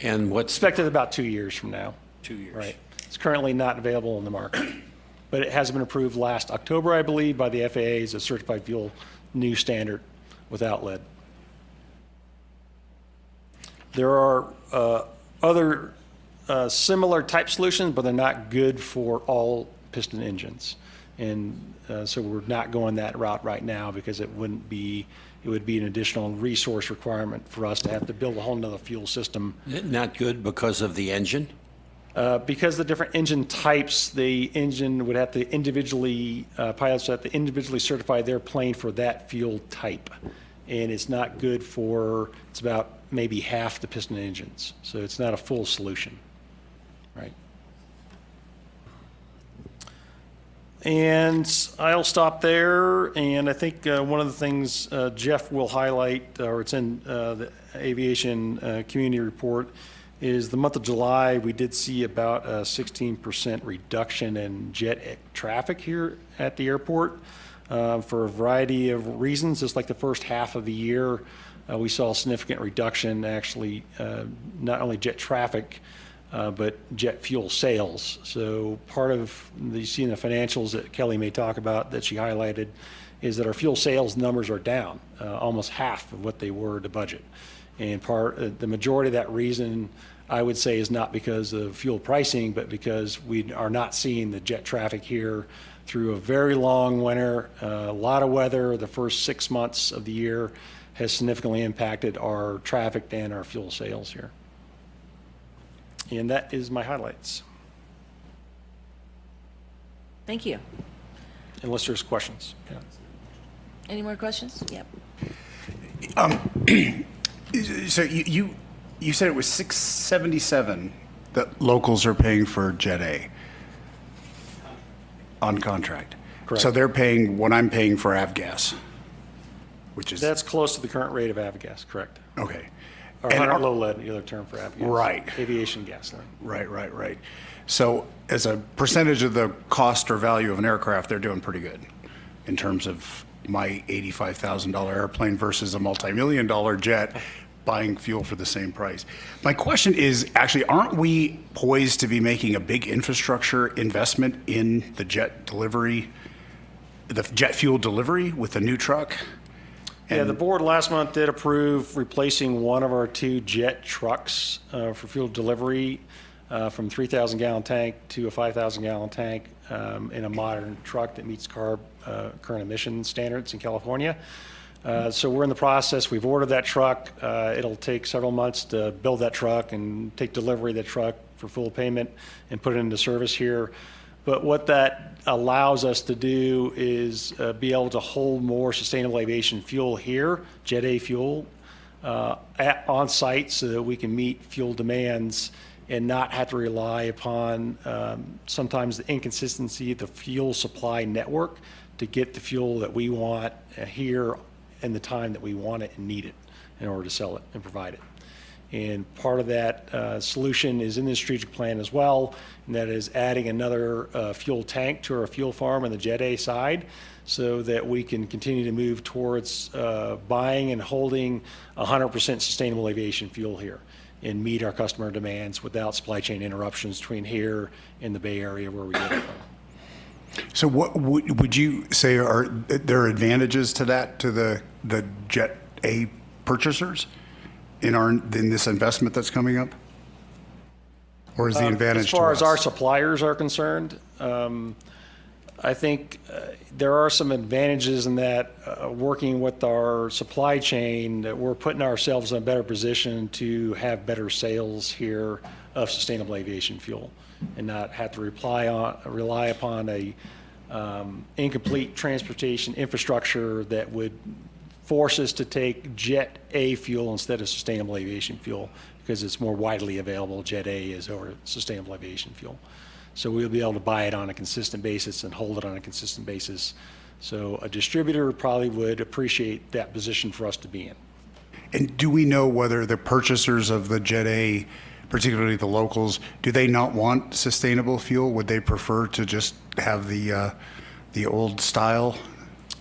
And what's Expected about 2 years from now. 2 years? Right. It's currently not available in the market, but it has been approved last October, I believe, by the FAA as a certified fuel new standard without lead. There are other similar type solutions, but they're not good for all piston engines. And so we're not going that route right now because it would be an additional resource requirement for us to have to build a whole nother fuel system. Not good because of the engine? Because the different engine types, the engine would have to individually, pilots have to individually certify their plane for that fuel type. and it's not good for, it's about maybe half the piston engines. So it's not a full solution, right? And I'll stop there, and I think one of the things Jeff will highlight, or it's in the aviation community report, is the month of July, we did see about a 16% reduction in jet traffic here at the airport for a variety of reasons. Just like the first half of the year, we saw a significant reduction, actually, not only jet traffic, but jet fuel sales. So part of, you see in the financials that Kelly may talk about that she highlighted, is that our fuel sales numbers are down, almost half of what they were to budget. And the majority of that reason, I would say, is not because of fuel pricing, but because we are not seeing the jet traffic here through a very long winter. A lot of weather the first 6 months of the year has significantly impacted our traffic and our fuel sales here. And that is my highlights, Thank you. unless there's questions. Yeah. Any more questions? Yep. So you said it was 677 that locals are paying for Jet A on contract. Correct. So they're paying what I'm paying for avgas, which is That's close to the current rate of avgas, correct? okay. Or And 100 are- low lead, the other term for avgas. Right. Aviation gasoline. Right. So as a percentage of the cost or value of an aircraft, they're doing pretty good in terms of my $85,000 airplane versus a multi-million-dollar jet buying fuel for the same price. My question is, actually, aren't we poised to be making a big infrastructure investment in the jet delivery, the jet fuel delivery with the new truck? Yeah, the board last month did approve replacing one of our 2 jet trucks for fuel delivery from 3,000 gallon tank to a 5,000 gallon tank in a modern truck that meets current emission standards in California. So we're in the process. We've ordered that truck. It'll take several months to build that truck and take delivery of that truck for full payment and put it into service here. But what that allows us to do is be able to hold more sustainable aviation fuel here, Jet A fuel, on site so that we can meet fuel demands and not have to rely upon sometimes the inconsistency of the fuel supply network to get the fuel that we want here in the time that we want it and need it in order to sell it and provide it. And part of that solution is in the strategic plan as well, and that is adding another fuel tank to our fuel farm on the Jet A side so that we can continue to move towards buying and holding 100% sustainable aviation fuel here and meet our customer demands without supply chain interruptions between here and the Bay Area where we get it from. So what would you say are there advantages to that, to the Jet A purchasers in this investment that's coming up? Or is the advantage As far to as us? our suppliers are concerned, I think there are some advantages in that working with our supply chain, that we're putting ourselves in a better position to have better sales here of sustainable aviation fuel and not have to rely upon a incomplete transportation infrastructure that would force us to take Jet A fuel instead of sustainable aviation fuel because it's more widely available. Jet A is over sustainable aviation fuel. So we'll be able to buy it on a consistent basis and hold it on a consistent basis. So a distributor probably would appreciate that position for us to be in. And do we know whether the purchasers of the Jet A, particularly the locals, do they not want sustainable fuel? Would they prefer to just have the old style?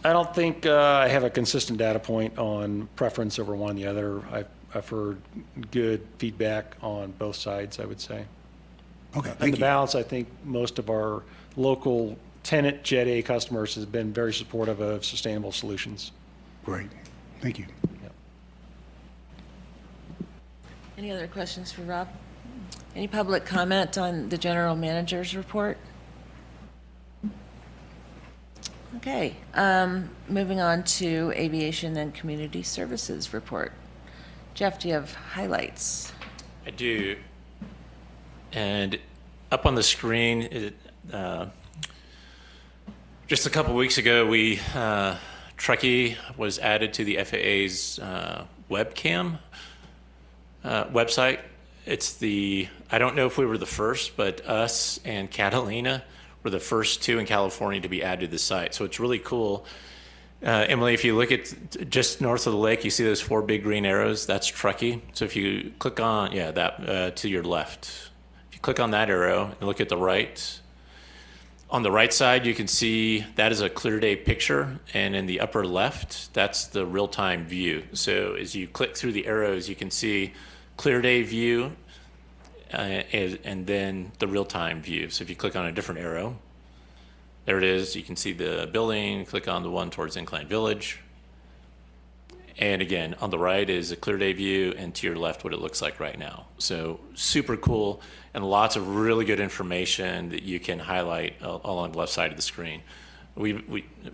I don't think I have a consistent data point on preference over one or the other. I've heard good feedback on both sides, I would say. Okay, In thank the you. balance, I think most of our local tenant Jet A customers has been very supportive of sustainable solutions. Great, thank you. Any other questions for Rob? Any public comment on the general manager's report? Okay, moving on to aviation and community services report. Jeff, do you have highlights? I do. And up on the screen, just a couple weeks ago, we Truckee was added to the FAA's webcam website. I don't know if we were the first, but us and Catalina were the first two in California to be added to the site. So it's really cool. Emily, if you look at just north of the lake, you see those 4 big green arrows. That's Truckee. So if you click on, that to your left. If you click on that arrow and look at the right, on the right side, you can see that is a clear day picture. And in the upper left, that's the real-time view. So as you click through the arrows, you can see clear day view and then the real-time view. So if you click on a different arrow, there it is. You can see the building. Click on the one towards Incline Village. And again, on the right is a clear day view, and to your left, what it looks like right now. So super cool, and lots of really good information that you can highlight along the left side of the screen.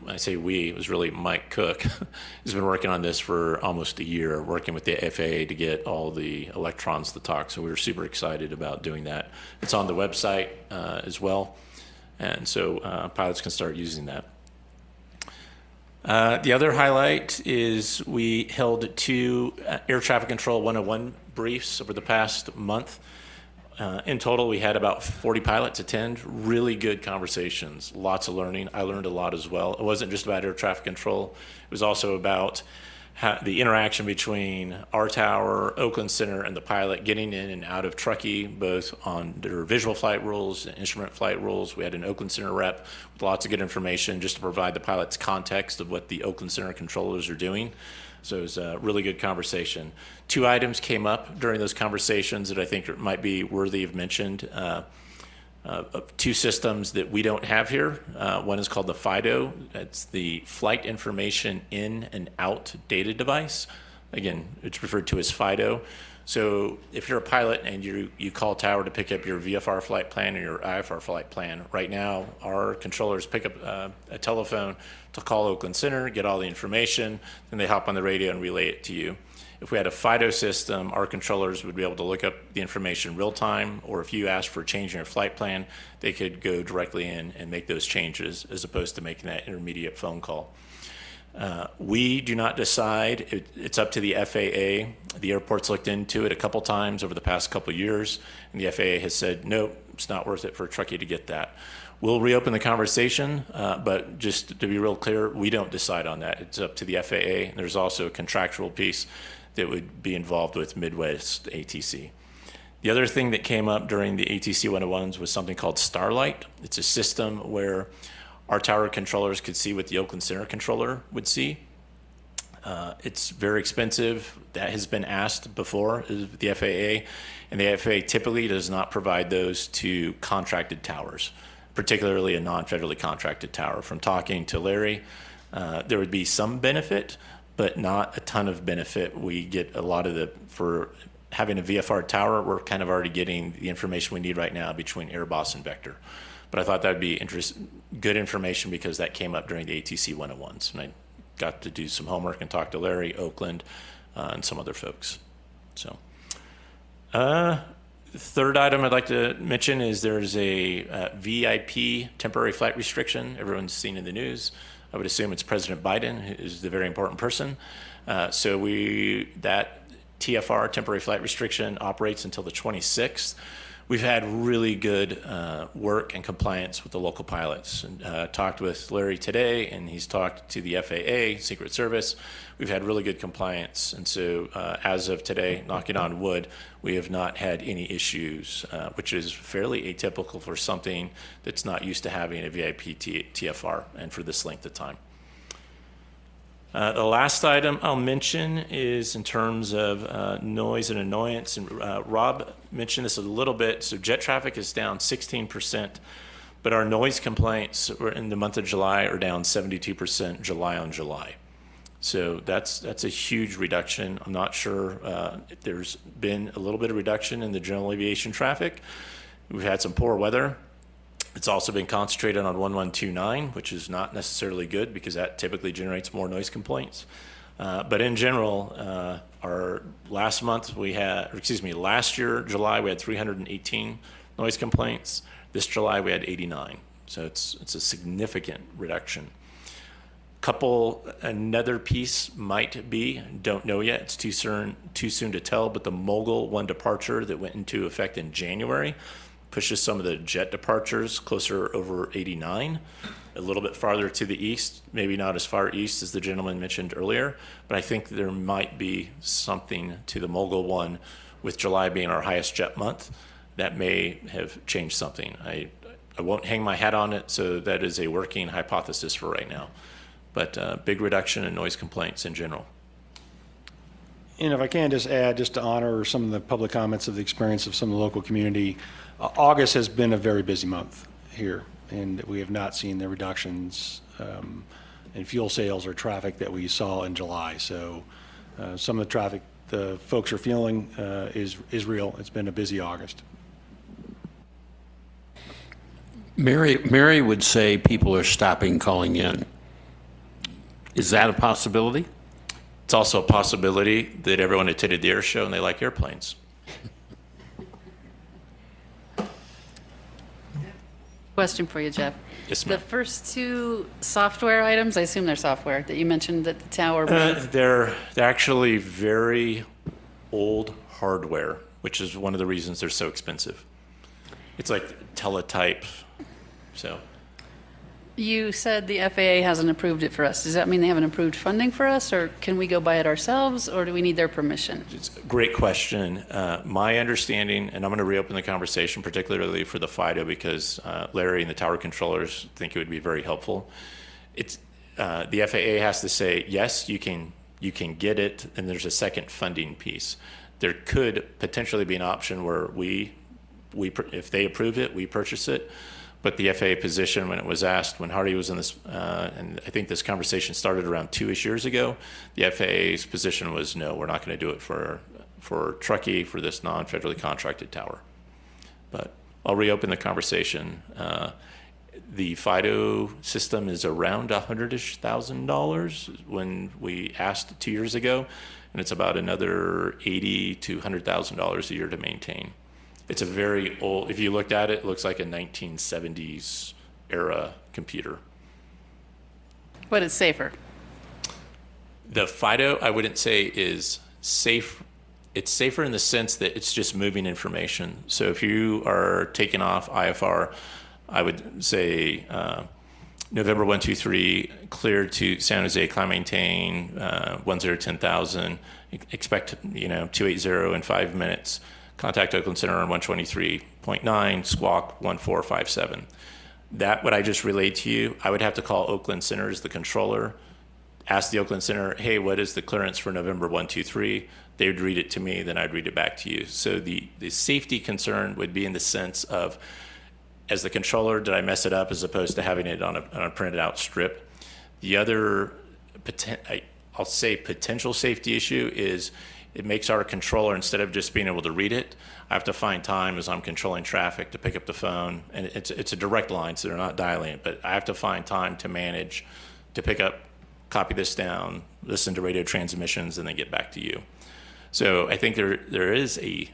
I say we, it was really Mike Cook, who's been working on this for almost a year, working with the FAA to get all the electrons to talk. So we were super excited about doing that. It's on the website as well. And so pilots can start using that. The other highlight is we held 2 Air Traffic Control 101 briefs over the past month. In total, we had about 40 pilots attend. Really good conversations, lots of learning. I learned a lot as well. It wasn't just about air traffic control. It was also about the interaction between our tower, Oakland Center, and the pilot getting in and out of Truckee, both on their visual flight rules and instrument flight rules. We had an Oakland Center rep with lots of good information just to provide the pilots context of what the Oakland Center controllers are doing. So it was a really good conversation. 2 items came up during those conversations that I think might be worthy of mention. 2 systems that we don't have here. One is called the FIDO. It's the Flight Information In and Out Data Device. Again, it's referred to as FIDO. So if you're a pilot and you call tower to pick up your VFR flight plan or your IFR flight plan, right now our controllers pick up a telephone to call Oakland Center, get all the information, then they hop on the radio and relay it to you. If we had a FIDO system, our controllers would be able to look up the information real time, or if you asked for a change in your flight plan, they could go directly in and make those changes as opposed to making that intermediate phone call. We do not decide. It's up to the FAA. The airport's looked into it a couple times over the past couple years, and the FAA has said, no, it's not worth it for Truckee to get that. We'll reopen the conversation, but just to be real clear, we don't decide on that. It's up to the FAA. There's also a contractual piece that would be involved with Midwest ATC. The other thing that came up during the ATC 101s was something called Starlight. It's a system where our tower controllers could see what the Oakland Center controller would see. It's very expensive. That has been asked before, the FAA, and the FAA typically does not provide those to contracted towers, particularly a non-federally contracted tower. From talking to Larry, there would be some benefit, but not a ton of benefit. We get a lot of for having a VFR tower, we're kind of already getting the information we need right now between Airboss and Vector. But I thought that would be good information because that came up during the ATC 101s. And I got to do some homework and talk to Larry, Oakland, and some other folks. So, the third item I'd like to mention is there's a VIP temporary flight restriction everyone's seen in the news. I would assume it's President Biden, who is the very important person. So that TFR, temporary flight restriction, operates until the 26th. We've had really good work and compliance with the local pilots. And, talked with Larry today, and he's talked to the FAA, Secret Service. We've had really good compliance. And so as of today, knocking on wood, we have not had any issues, which is fairly atypical for something that's not used to having a VIP TFR and for this length of time. The last item I'll mention is in terms of noise and annoyance, and Rob mentioned this a little bit. So jet traffic is down 16%, but our noise complaints in the month of July are down 72% July on July. So that's a huge reduction. I'm not sure if there's been a little bit of reduction in the general aviation traffic. We've had some poor weather. It's also been concentrated on 1129, which is not necessarily good because that typically generates more noise complaints. But in general, last year, July, we had 318 noise complaints. This July, we had 89. So it's a significant reduction. Another piece might be, don't know yet, it's too soon to tell, but the Mogul 1 departure that went into effect in January pushes some of the jet departures closer over 89, a little bit farther to the east, maybe not as far east as the gentleman mentioned earlier, but I think there might be something to the Mogul 1 with July being our highest jet month that may have changed something. I won't hang my hat on it, so that is a working hypothesis for right now. But big reduction in noise complaints in general. And if I can just add, just to honor some of the public comments of the experience of some of the local community, August has been a very busy month here, and we have not seen the reductions in fuel sales or traffic that we saw in July. So some of the traffic the folks are feeling is real. It's been a busy August. Mary would say people are stopping calling in. Is that a possibility? It's also a possibility that everyone attended the air show and they like airplanes. Question for you, Jeff. Yes, The ma'am. first two software items, I assume they're software, that you mentioned that the tower. They're actually very old hardware, which is one of the reasons they're so expensive. It's like teletype, so. You said the FAA hasn't approved it for us. Does that mean they haven't approved funding for us, or can we go buy it ourselves, or do we need their permission? It's a great question. My understanding, and I'm going to reopen the conversation, particularly for the FIDO, because Larry and the tower controllers think it would be very helpful. It's the FAA has to say yes, you can get it, and there's a second funding piece. There could potentially be an option where we if they approve it, we purchase it. But the FAA position, when it was asked, when Hardy was in this, and I think this conversation started around 2-ish years ago, the FAA's position was, no, we're not going to do it for Truckee, for this non-federally contracted tower. But I'll reopen the conversation. The FIDO system is around $100,000-ish when we asked 2 years ago, and it's about another $80,000 to $100,000 a year to maintain. It's a very old, if you looked at it, it looks like a 1970s era computer. But it's safer. The FIDO, I wouldn't say is safe. It's safer in the sense that it's just moving information. So if you are taking off IFR, I would say November 123, cleared to San Jose, climb maintain, 1010,000, expect 280 in 5 minutes. Contact Oakland Center on 123.9, squawk 1457. That, what I just relayed to you, I would have to call Oakland Center as the controller, ask the Oakland Center, hey, what is the clearance for November 123? They would read it to me, then I'd read it back to you. So the safety concern would be in the sense of, as the controller, did I mess it up, as opposed to having it on a printed out strip. The other, I'll say potential safety issue is, it makes our controller, instead of just being able to read it, I have to find time as I'm controlling traffic to pick up the phone. And it's a direct line, so they're not dialing it, but I have to find time to manage, to pick up, copy this down, listen to radio transmissions, and then get back to you. So I think there is the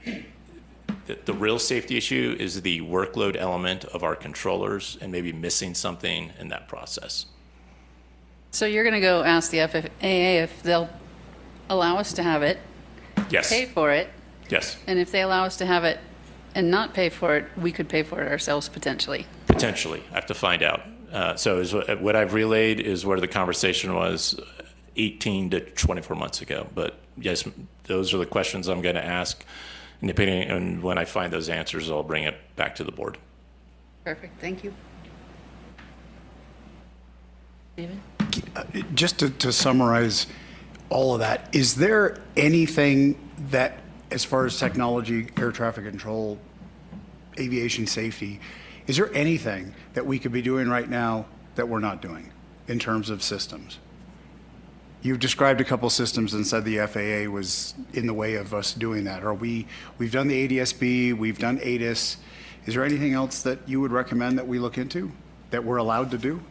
real safety issue is the workload element of our controllers and maybe missing something in that process. So you're going to go ask the FAA if they'll allow us to have it, Yes. pay for it, Yes. and if they allow us to have it and not pay for it, we could pay for it ourselves potentially. Potentially. I have to find out. So what I've relayed is where the conversation was 18 to 24 months ago. But yes, those are the questions I'm going to ask. And depending on when I find those answers, I'll bring it back to the board. Perfect, thank you. David? Just to summarize all of that, is there anything that, as far as technology, air traffic control, aviation safety, is there anything that we could be doing right now that we're not doing in terms of systems? You've described a couple systems and said the FAA was in the way of us doing that. We've done the ADSB, we've done ATIS. Is there anything else that you would recommend that we look into, that we're allowed to do?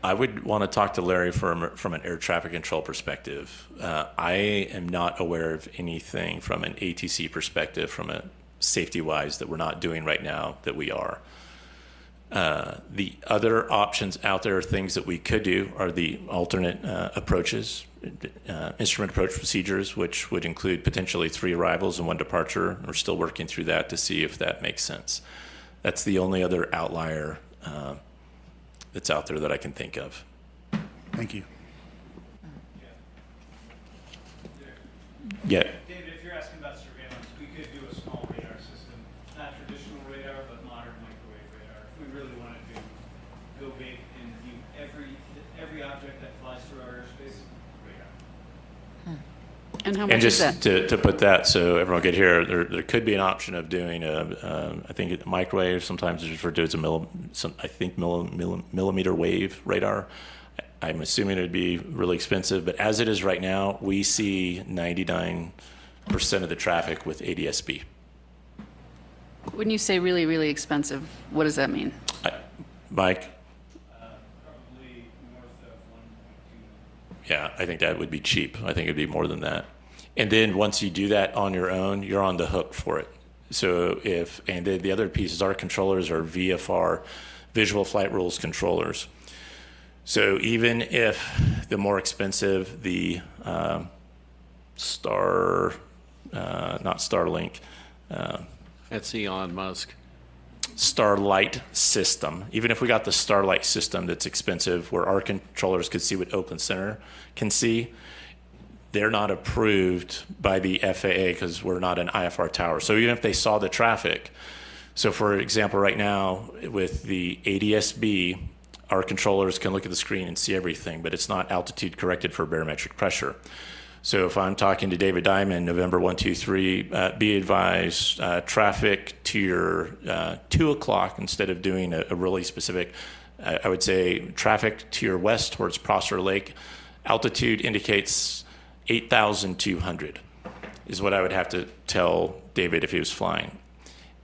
I would want to talk to Larry from an air traffic control perspective. I am not aware of anything from an ATC perspective, from a safety-wise, that we're not doing right now that we are. The other options out there, things that we could do, are the alternate approaches, instrument approach procedures, which would include potentially 3 arrivals and 1 departure. We're still working through that to see if that makes sense. That's the only other outlier that's out there that I can think of. Thank you. Yeah. David, if you're asking about surveillance, we could do a small radar system, not traditional radar, but modern microwave radar. If we really wanted to go big and view every object that flies through our airspace, radar. And how much And is just that? to put that so everyone could hear, there could be an option of doing I think microwave, sometimes it's referred to as millimeter wave radar. I'm assuming it would be really expensive, but as it is right now, we see 99% of the traffic with ADS-B. When you say really, really expensive, what does that mean? Mike? Probably north of 1.2. Yeah, I think that would be cheap. I think it'd be more than that. And then once you do that on your own, you're on the hook for it. So and then the other piece is our controllers are VFR, Visual Flight Rules controllers. So even if the more expensive, the not Starlink, That's Elon Musk. Starlight system, even if we got the Starlight system that's expensive, where our controllers could see what Oakland Center can see, they're not approved by the FAA because we're not an IFR tower. So even if they saw the traffic, so for example, right now with the ADS-B, our controllers can look at the screen and see everything, but it's not altitude corrected for barometric pressure. So if I'm talking to David Diamond, November 123, be advised, traffic to your 2 o'clock, instead of doing a really specific, I would say traffic to your west towards Prosser Lake, altitude indicates 8,200 is what I would have to tell David if he was flying.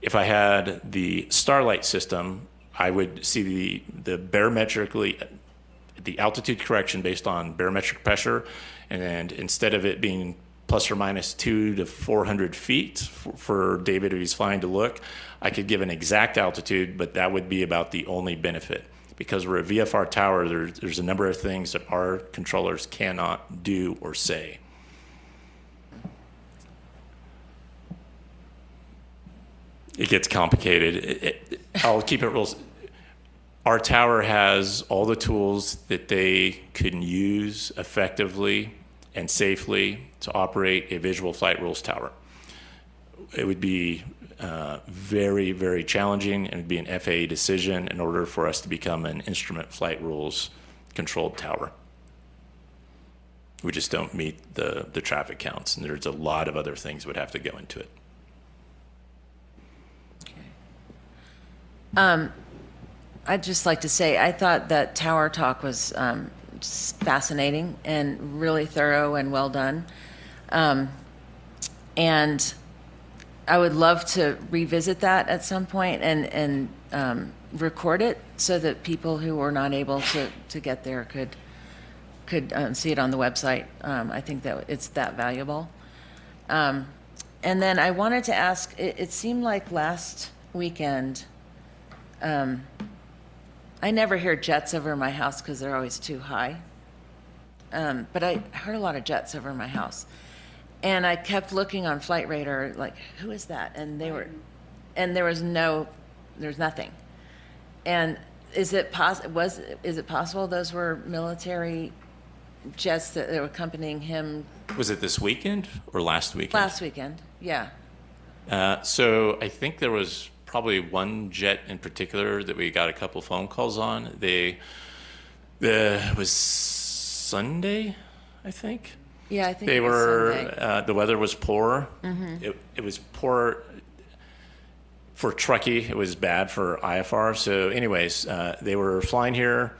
If I had the Starlight system, I would see the barometrically, the altitude correction based on barometric pressure, and instead of it being plus or minus 200 to 400 feet for David if he's flying to look, I could give an exact altitude, but that would be about the only benefit. Because we're a VFR tower, there's a number of things that our controllers cannot do or say. It gets complicated. I'll keep it real. Our tower has all the tools that they can use effectively and safely to operate a visual flight rules tower. It would be very, very challenging, and it would be an FAA decision in order for us to become an instrument flight rules controlled tower. We just don't meet the traffic counts, and there's a lot of other things that would have to go into it. I'd just like to say, I thought that Tower Talk was just fascinating and really thorough and well done. And I would love to revisit that at some point and record it so that people who were not able to get there could see it on the website. I think that it's that valuable. And then I wanted to ask, it seemed like last weekend, I never hear jets over my house because they're always too high. But I heard a lot of jets over my house. And I kept looking on Flight Radar, like, who is that? And there's nothing. And is it possible those were military jets that were accompanying him? Was it this weekend or last weekend? Last weekend, yeah. So I think there was probably one jet in particular that we got a couple phone calls on. It was Sunday, I think. Yeah, I think they it was were. Sunday. The weather was poor. Mm-hmm. It was poor for Truckee. It was bad for IFR. So, anyways, they were flying here.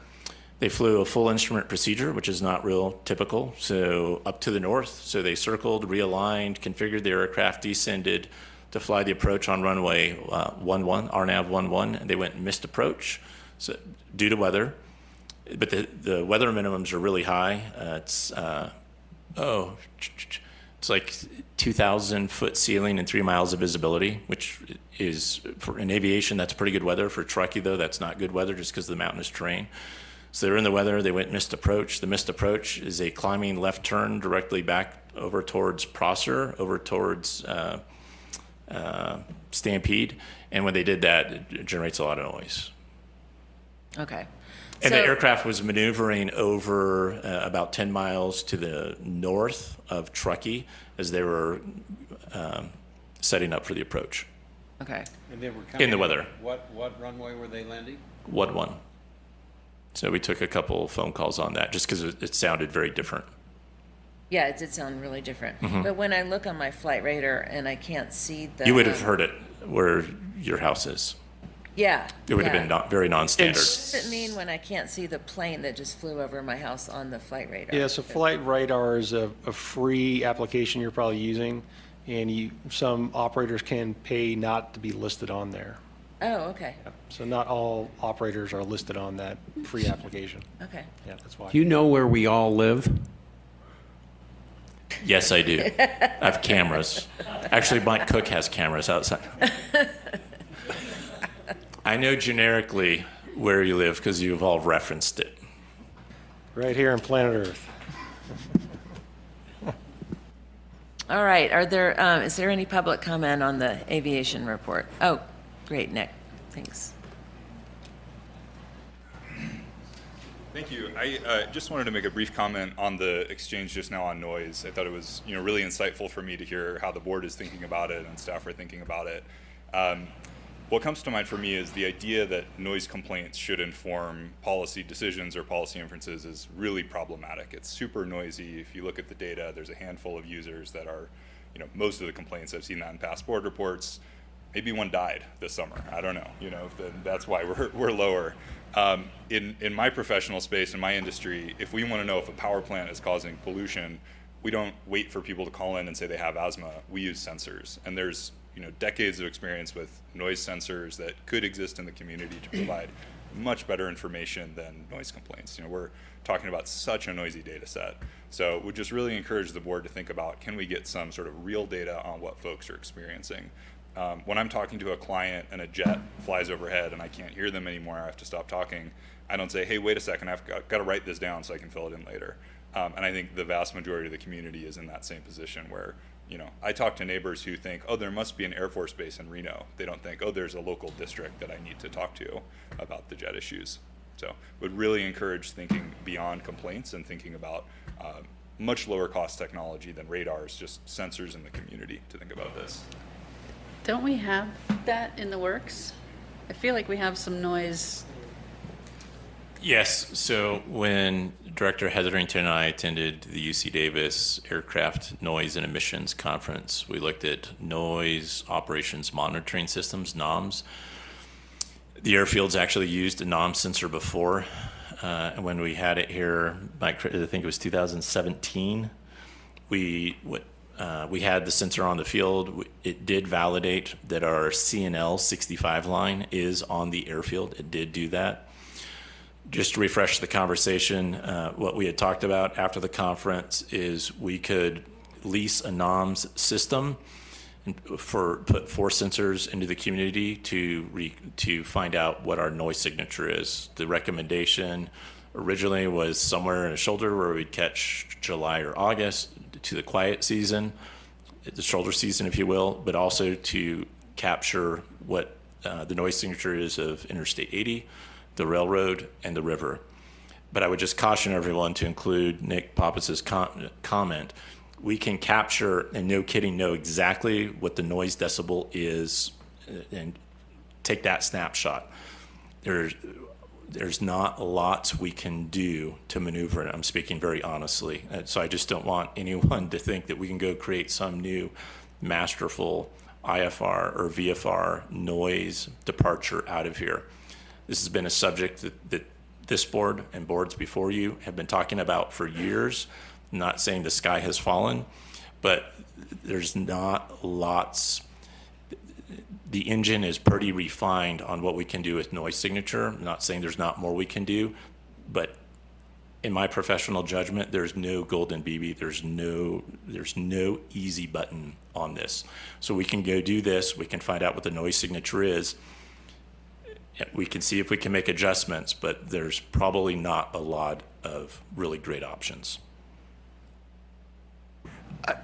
They flew a full instrument procedure, which is not real typical. So up to the north. So they circled, realigned, configured the aircraft, descended to fly the approach on runway 11, RNAV 11, and they went and missed approach due to weather. But the weather minimums are really high. it's like 2,000 foot ceiling and 3 miles of visibility, which is, for in aviation, that's pretty good weather. For Truckee, though, that's not good weather just because of the mountainous terrain. So they were in the weather, they went missed approach. The missed approach is a climbing left turn directly back over towards Prosser, over towards Stampede. And when they did that, it generates a lot of noise. Okay. And the So- aircraft was maneuvering over about 10 miles to the north of Truckee as they were setting up for the approach. Okay. And they were In the weather. What runway were they landing? What one? So we took a couple phone calls on that just because it sounded very different. Yeah, it did sound really different. Mhm. But when I look on my flight radar and I can't see the. You would have heard it where your house is. Yeah. It would yeah. have been very non-standard. What does it mean when I can't see the plane that just flew over my house on the flight radar? Yeah, so Flight Radar is a free application you're probably using, and some operators can pay not to be listed on there. Oh, okay. So not all operators are listed on that free application. Okay. Yeah, that's why. Do you know where we all live? Yes, I do. I have cameras. Actually, Mike Cook has cameras outside. I know generically where you live because you've all referenced it. Right here on planet Earth. All right. Is there any public comment on the aviation report? Oh, great, Nick. Thanks. Thank you. I just wanted to make a brief comment on the exchange just now on noise. I thought it was, really insightful for me to hear how the board is thinking about it and staff are thinking about it. What comes to mind for me is the idea that noise complaints should inform policy decisions or policy inferences is really problematic. It's super noisy. If you look at the data, there's a handful of users that are, most of the complaints, I've seen that in past board reports. Maybe one died this summer. I don't know. Then that's why we're lower. In my professional space, in my industry, if we want to know if a power plant is causing pollution, we don't wait for people to call in and say they have asthma. We use sensors, and there's decades of experience with noise sensors that could exist in the community to provide much better information than noise complaints. We're talking about such a noisy data set. So we just really encourage the board to think about, can we get some sort of real data on what folks are experiencing? When I'm talking to a client and a jet flies overhead and I can't hear them anymore, I have to stop talking, I don't say, hey, wait a second, I've got to write this down so I can fill it in later. And I think the vast majority of the community is in that same position where, I talk to neighbors who think, oh, there must be an Air Force base in Reno. They don't think, oh, there's a local district that I need to talk to about the jet issues. So would really encourage thinking beyond complaints and thinking about much lower cost technology than radars, just sensors in the community to think about this. Don't we have that in the works? I feel like we have some noise. Yes, so when Director Hetherington and I attended the UC Davis Aircraft Noise and Emissions Conference, we looked at noise operations monitoring systems, NOMS. The airfield's actually used a NOM sensor before. And when we had it here, I think it was 2017, we had the sensor on the field. It did validate that our CNL 65 line is on the airfield. It did do that. Just to refresh the conversation, what we had talked about after the conference is we could lease a NOMS system and put 4 sensors into the community to find out what our noise signature is. The recommendation originally was somewhere in a shoulder where we'd catch July or August to the quiet season, the shoulder season, if you will, but also to capture what the noise signature is of Interstate 80, the railroad, and the river. But I would just caution everyone to include Nick Pappas's comment. We can capture, and no kidding, know exactly what the noise decibel is and take that snapshot. There's not lots we can do to maneuver it. I'm speaking very honestly. So I just don't want anyone to think that we can go create some new masterful IFR or VFR noise departure out of here. This has been a subject that this board and boards before you have been talking about for years. I'm not saying the sky has fallen, but there's not lots. The engine is pretty refined on what we can do with noise signature. I'm not saying there's not more we can do, but in my professional judgment, there's no golden BB. There's no easy button on this. So we can go do this. We can find out what the noise signature is. We can see if we can make adjustments, but there's probably not a lot of really great options.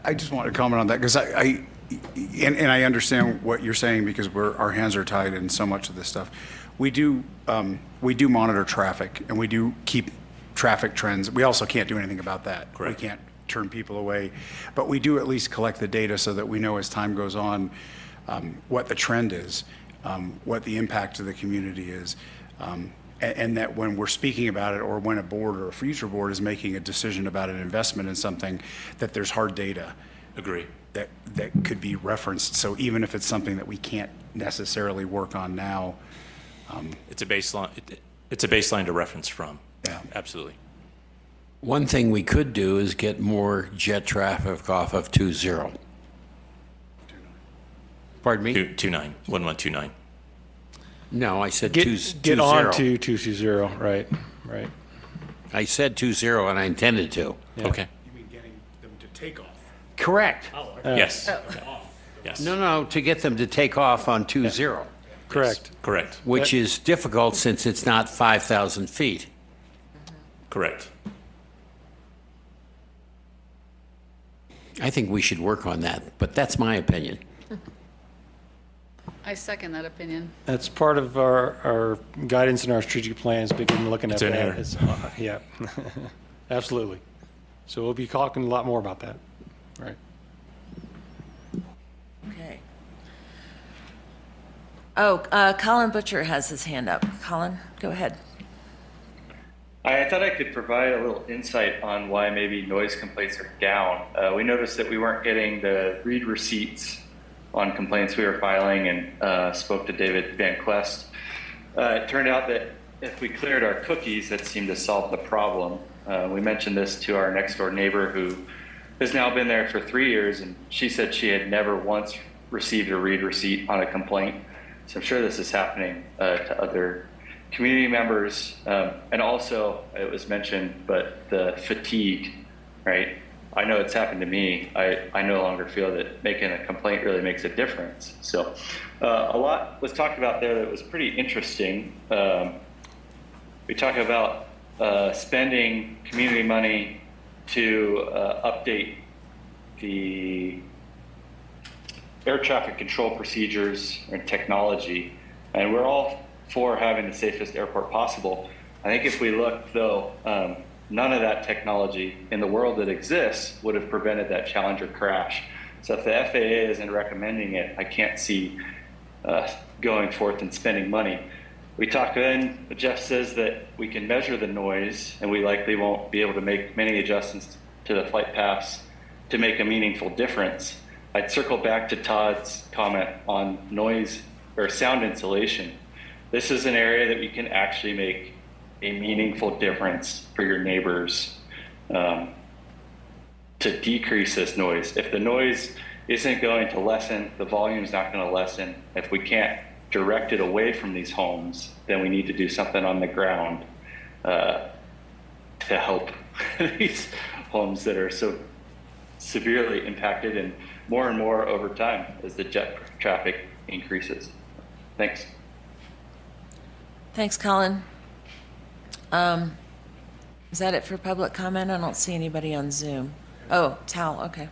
I just want to comment on that because I understand what you're saying because our hands are tied in so much of this stuff. We do monitor traffic and we do keep traffic trends. We also can't do anything about that. Correct. We can't turn people away, but we do at least collect the data so that we know as time goes on what the trend is, what the impact to the community is. And that when we're speaking about it, or when a board or a future board is making a decision about an investment in something, that there's hard data. Agree. That could be referenced. So even if it's something that we can't necessarily work on now. It's a baseline. It's a baseline to reference from. Yeah. Absolutely. One thing we could do is get more jet traffic off of 20. Pardon me? 1129. No, I said Get 20. on to 220, right. I said 20 and I intended to. Yeah. Okay. You mean getting them to take off? Correct. Yes. Yes. No, to get them to take off on 20. Correct. Correct. Which is difficult since it's not 5,000 feet. Correct. I think we should work on that, but that's my opinion. I second that opinion. That's part of our guidance and our strategic plans, begin looking at It's in that. here. It's, yeah, absolutely. So we'll be talking a lot more about that, right? Okay. Oh, Colin Butcher has his hand up. Colin, go ahead. I thought I could provide a little insight on why maybe noise complaints are down. We noticed that we weren't getting the read receipts on complaints we were filing, and spoke to David Van Quest. It turned out that if we cleared our cookies, that seemed to solve the problem. We mentioned this to our next door neighbor who has now been there for 3 years, and she said she had never once received a read receipt on a complaint. So I'm sure this is happening to other community members. And also, it was mentioned, but the fatigue, right? I know it's happened to me. I no longer feel that making a complaint really makes a difference. So a lot was talked about there that was pretty interesting. We talk about spending community money to update the air traffic control procedures and technology. And we're all for having the safest airport possible. I think if we look, though, none of that technology in the world that exists would have prevented that Challenger crash. So if the FAA isn't recommending it, I can't see going forth and spending money. We talked then, Jeff says that we can measure the noise, and we likely won't be able to make many adjustments to the flight paths to make a meaningful difference. I'd circle back to Todd's comment on noise or sound insulation. This is an area that we can actually make a meaningful difference for your neighbors to decrease this noise. If the noise isn't going to lessen, the volume's not going to lessen. If we can't direct it away from these homes, then we need to do something on the ground to help these homes that are so severely impacted, and more over time as the jet traffic increases. Thanks. Thanks, Colin. Is that it for public comment? I don't see anybody on Zoom. Oh, Tal, okay.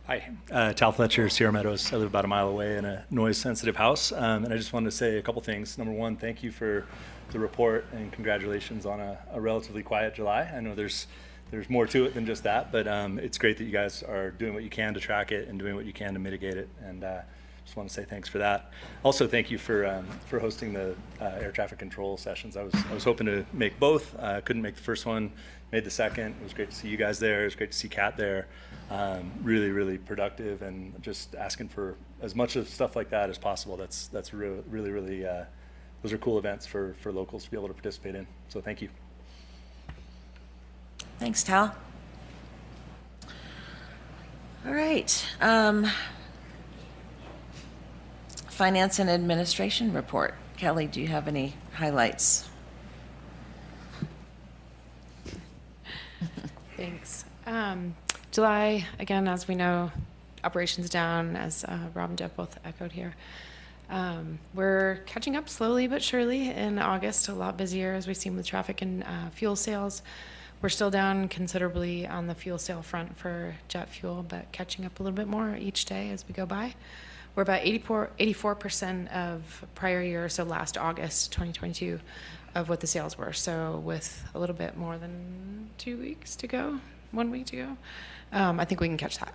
Hi, Tal Fletcher, Sierra Meadows. I live about a mile away in a noise-sensitive house, and I just wanted to say a couple things. Number one, thank you for the report, and congratulations on a relatively quiet July. I know there's more to it than just that, but it's great that you guys are doing what you can to track it and doing what you can to mitigate it, and just want to say thanks for that. Also, thank you for hosting the air traffic control sessions. I was hoping to make both. Couldn't make the first one, made the second. It was great to see you guys there. It was great to see Kat there. Really productive, and just asking for as much of stuff like that as possible. That's really those are cool events for locals to be able to participate in. So thank you. Thanks, Tal. All right. Finance and Administration Report. Kelly, do you have any highlights? Thanks. July, again, as we know, operations down, as Rob and Jeff both echoed here. We're catching up slowly but surely in August, a lot busier as we've seen with traffic and fuel sales. We're still down considerably on the fuel sale front for jet fuel, but catching up a little bit more each day as we go by. We're about 84% of prior year, so last August 2022, of what the sales were. So with a little bit more than 2 weeks to go, 1 week to go, I think we can catch that.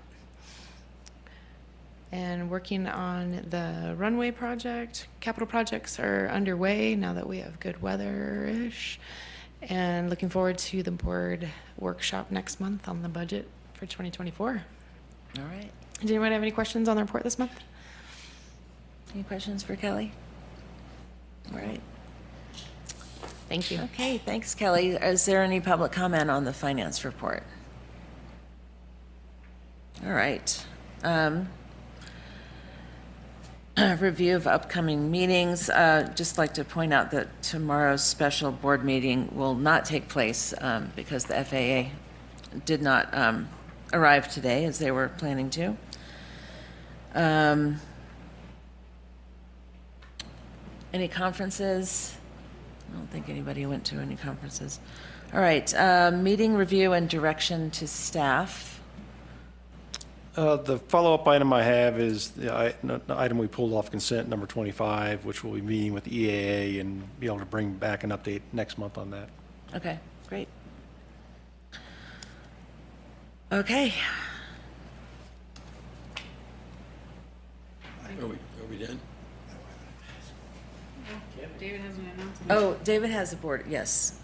And working on the runway project. Capital projects are underway now that we have good weather-ish. And looking forward to the board workshop next month on the budget for 2024. All right. Did anyone have any questions on the report this month? Any questions for Kelly? All right. Thank you. Okay, thanks, Kelly. Is there any public comment on the finance report? All right. Review of upcoming meetings. Just like to point out that tomorrow's special board meeting will not take place because the FAA did not arrive today as they were planning to. Any conferences? I don't think anybody went to any conferences. All right, meeting review and direction to staff. The follow-up item I have is the item we pulled off consent, number 25, which we'll be meeting with the EAA and be able to bring back an update next month on that. Okay, great. Okay. Are we done? David has an announcement. Oh, David has the board, yes.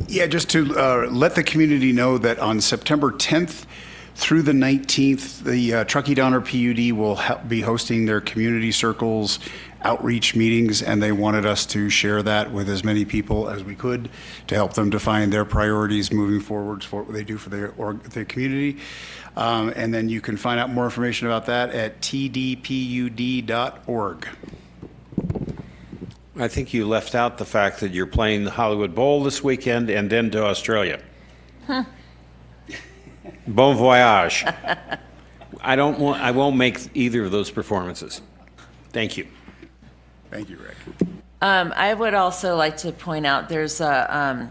Yeah, just to let the community know that on September 10th through the 19th, the Truckee Tahoe PUD will be hosting their community circles outreach meetings, and they wanted us to share that with as many people as we could to help them define their priorities moving forward for what they do for their community. And then you can find out more information about that at tdpud.org. I think you left out the fact that you're playing the Hollywood Bowl this weekend and then to Australia. Huh. Bon voyage. I won't make either of those performances. Thank you. Thank you, Rick. I would also like to point out there's the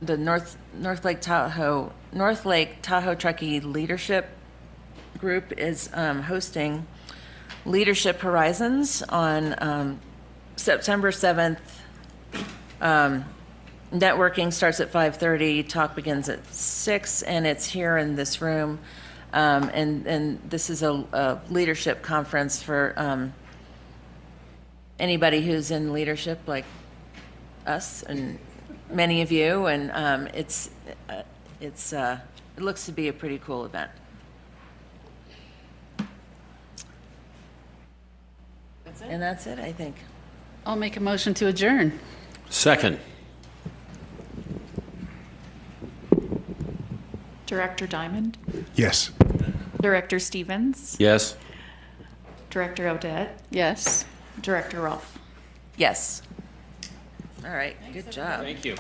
North Lake Tahoe Truckee Leadership Group is hosting Leadership Horizons on September 7th. Networking starts at 5:30, talk begins at 6, and it's here in this room. And this is a leadership conference for anybody who's in leadership, like us and many of you. And it looks to be a pretty cool event. And that's it, I think. I'll make a motion to adjourn. Second. Director Diamond, Yes. Director Stevens, Yes. Director Odette, Yes. Director Rolfe. Yes. All right, good job. Thank you.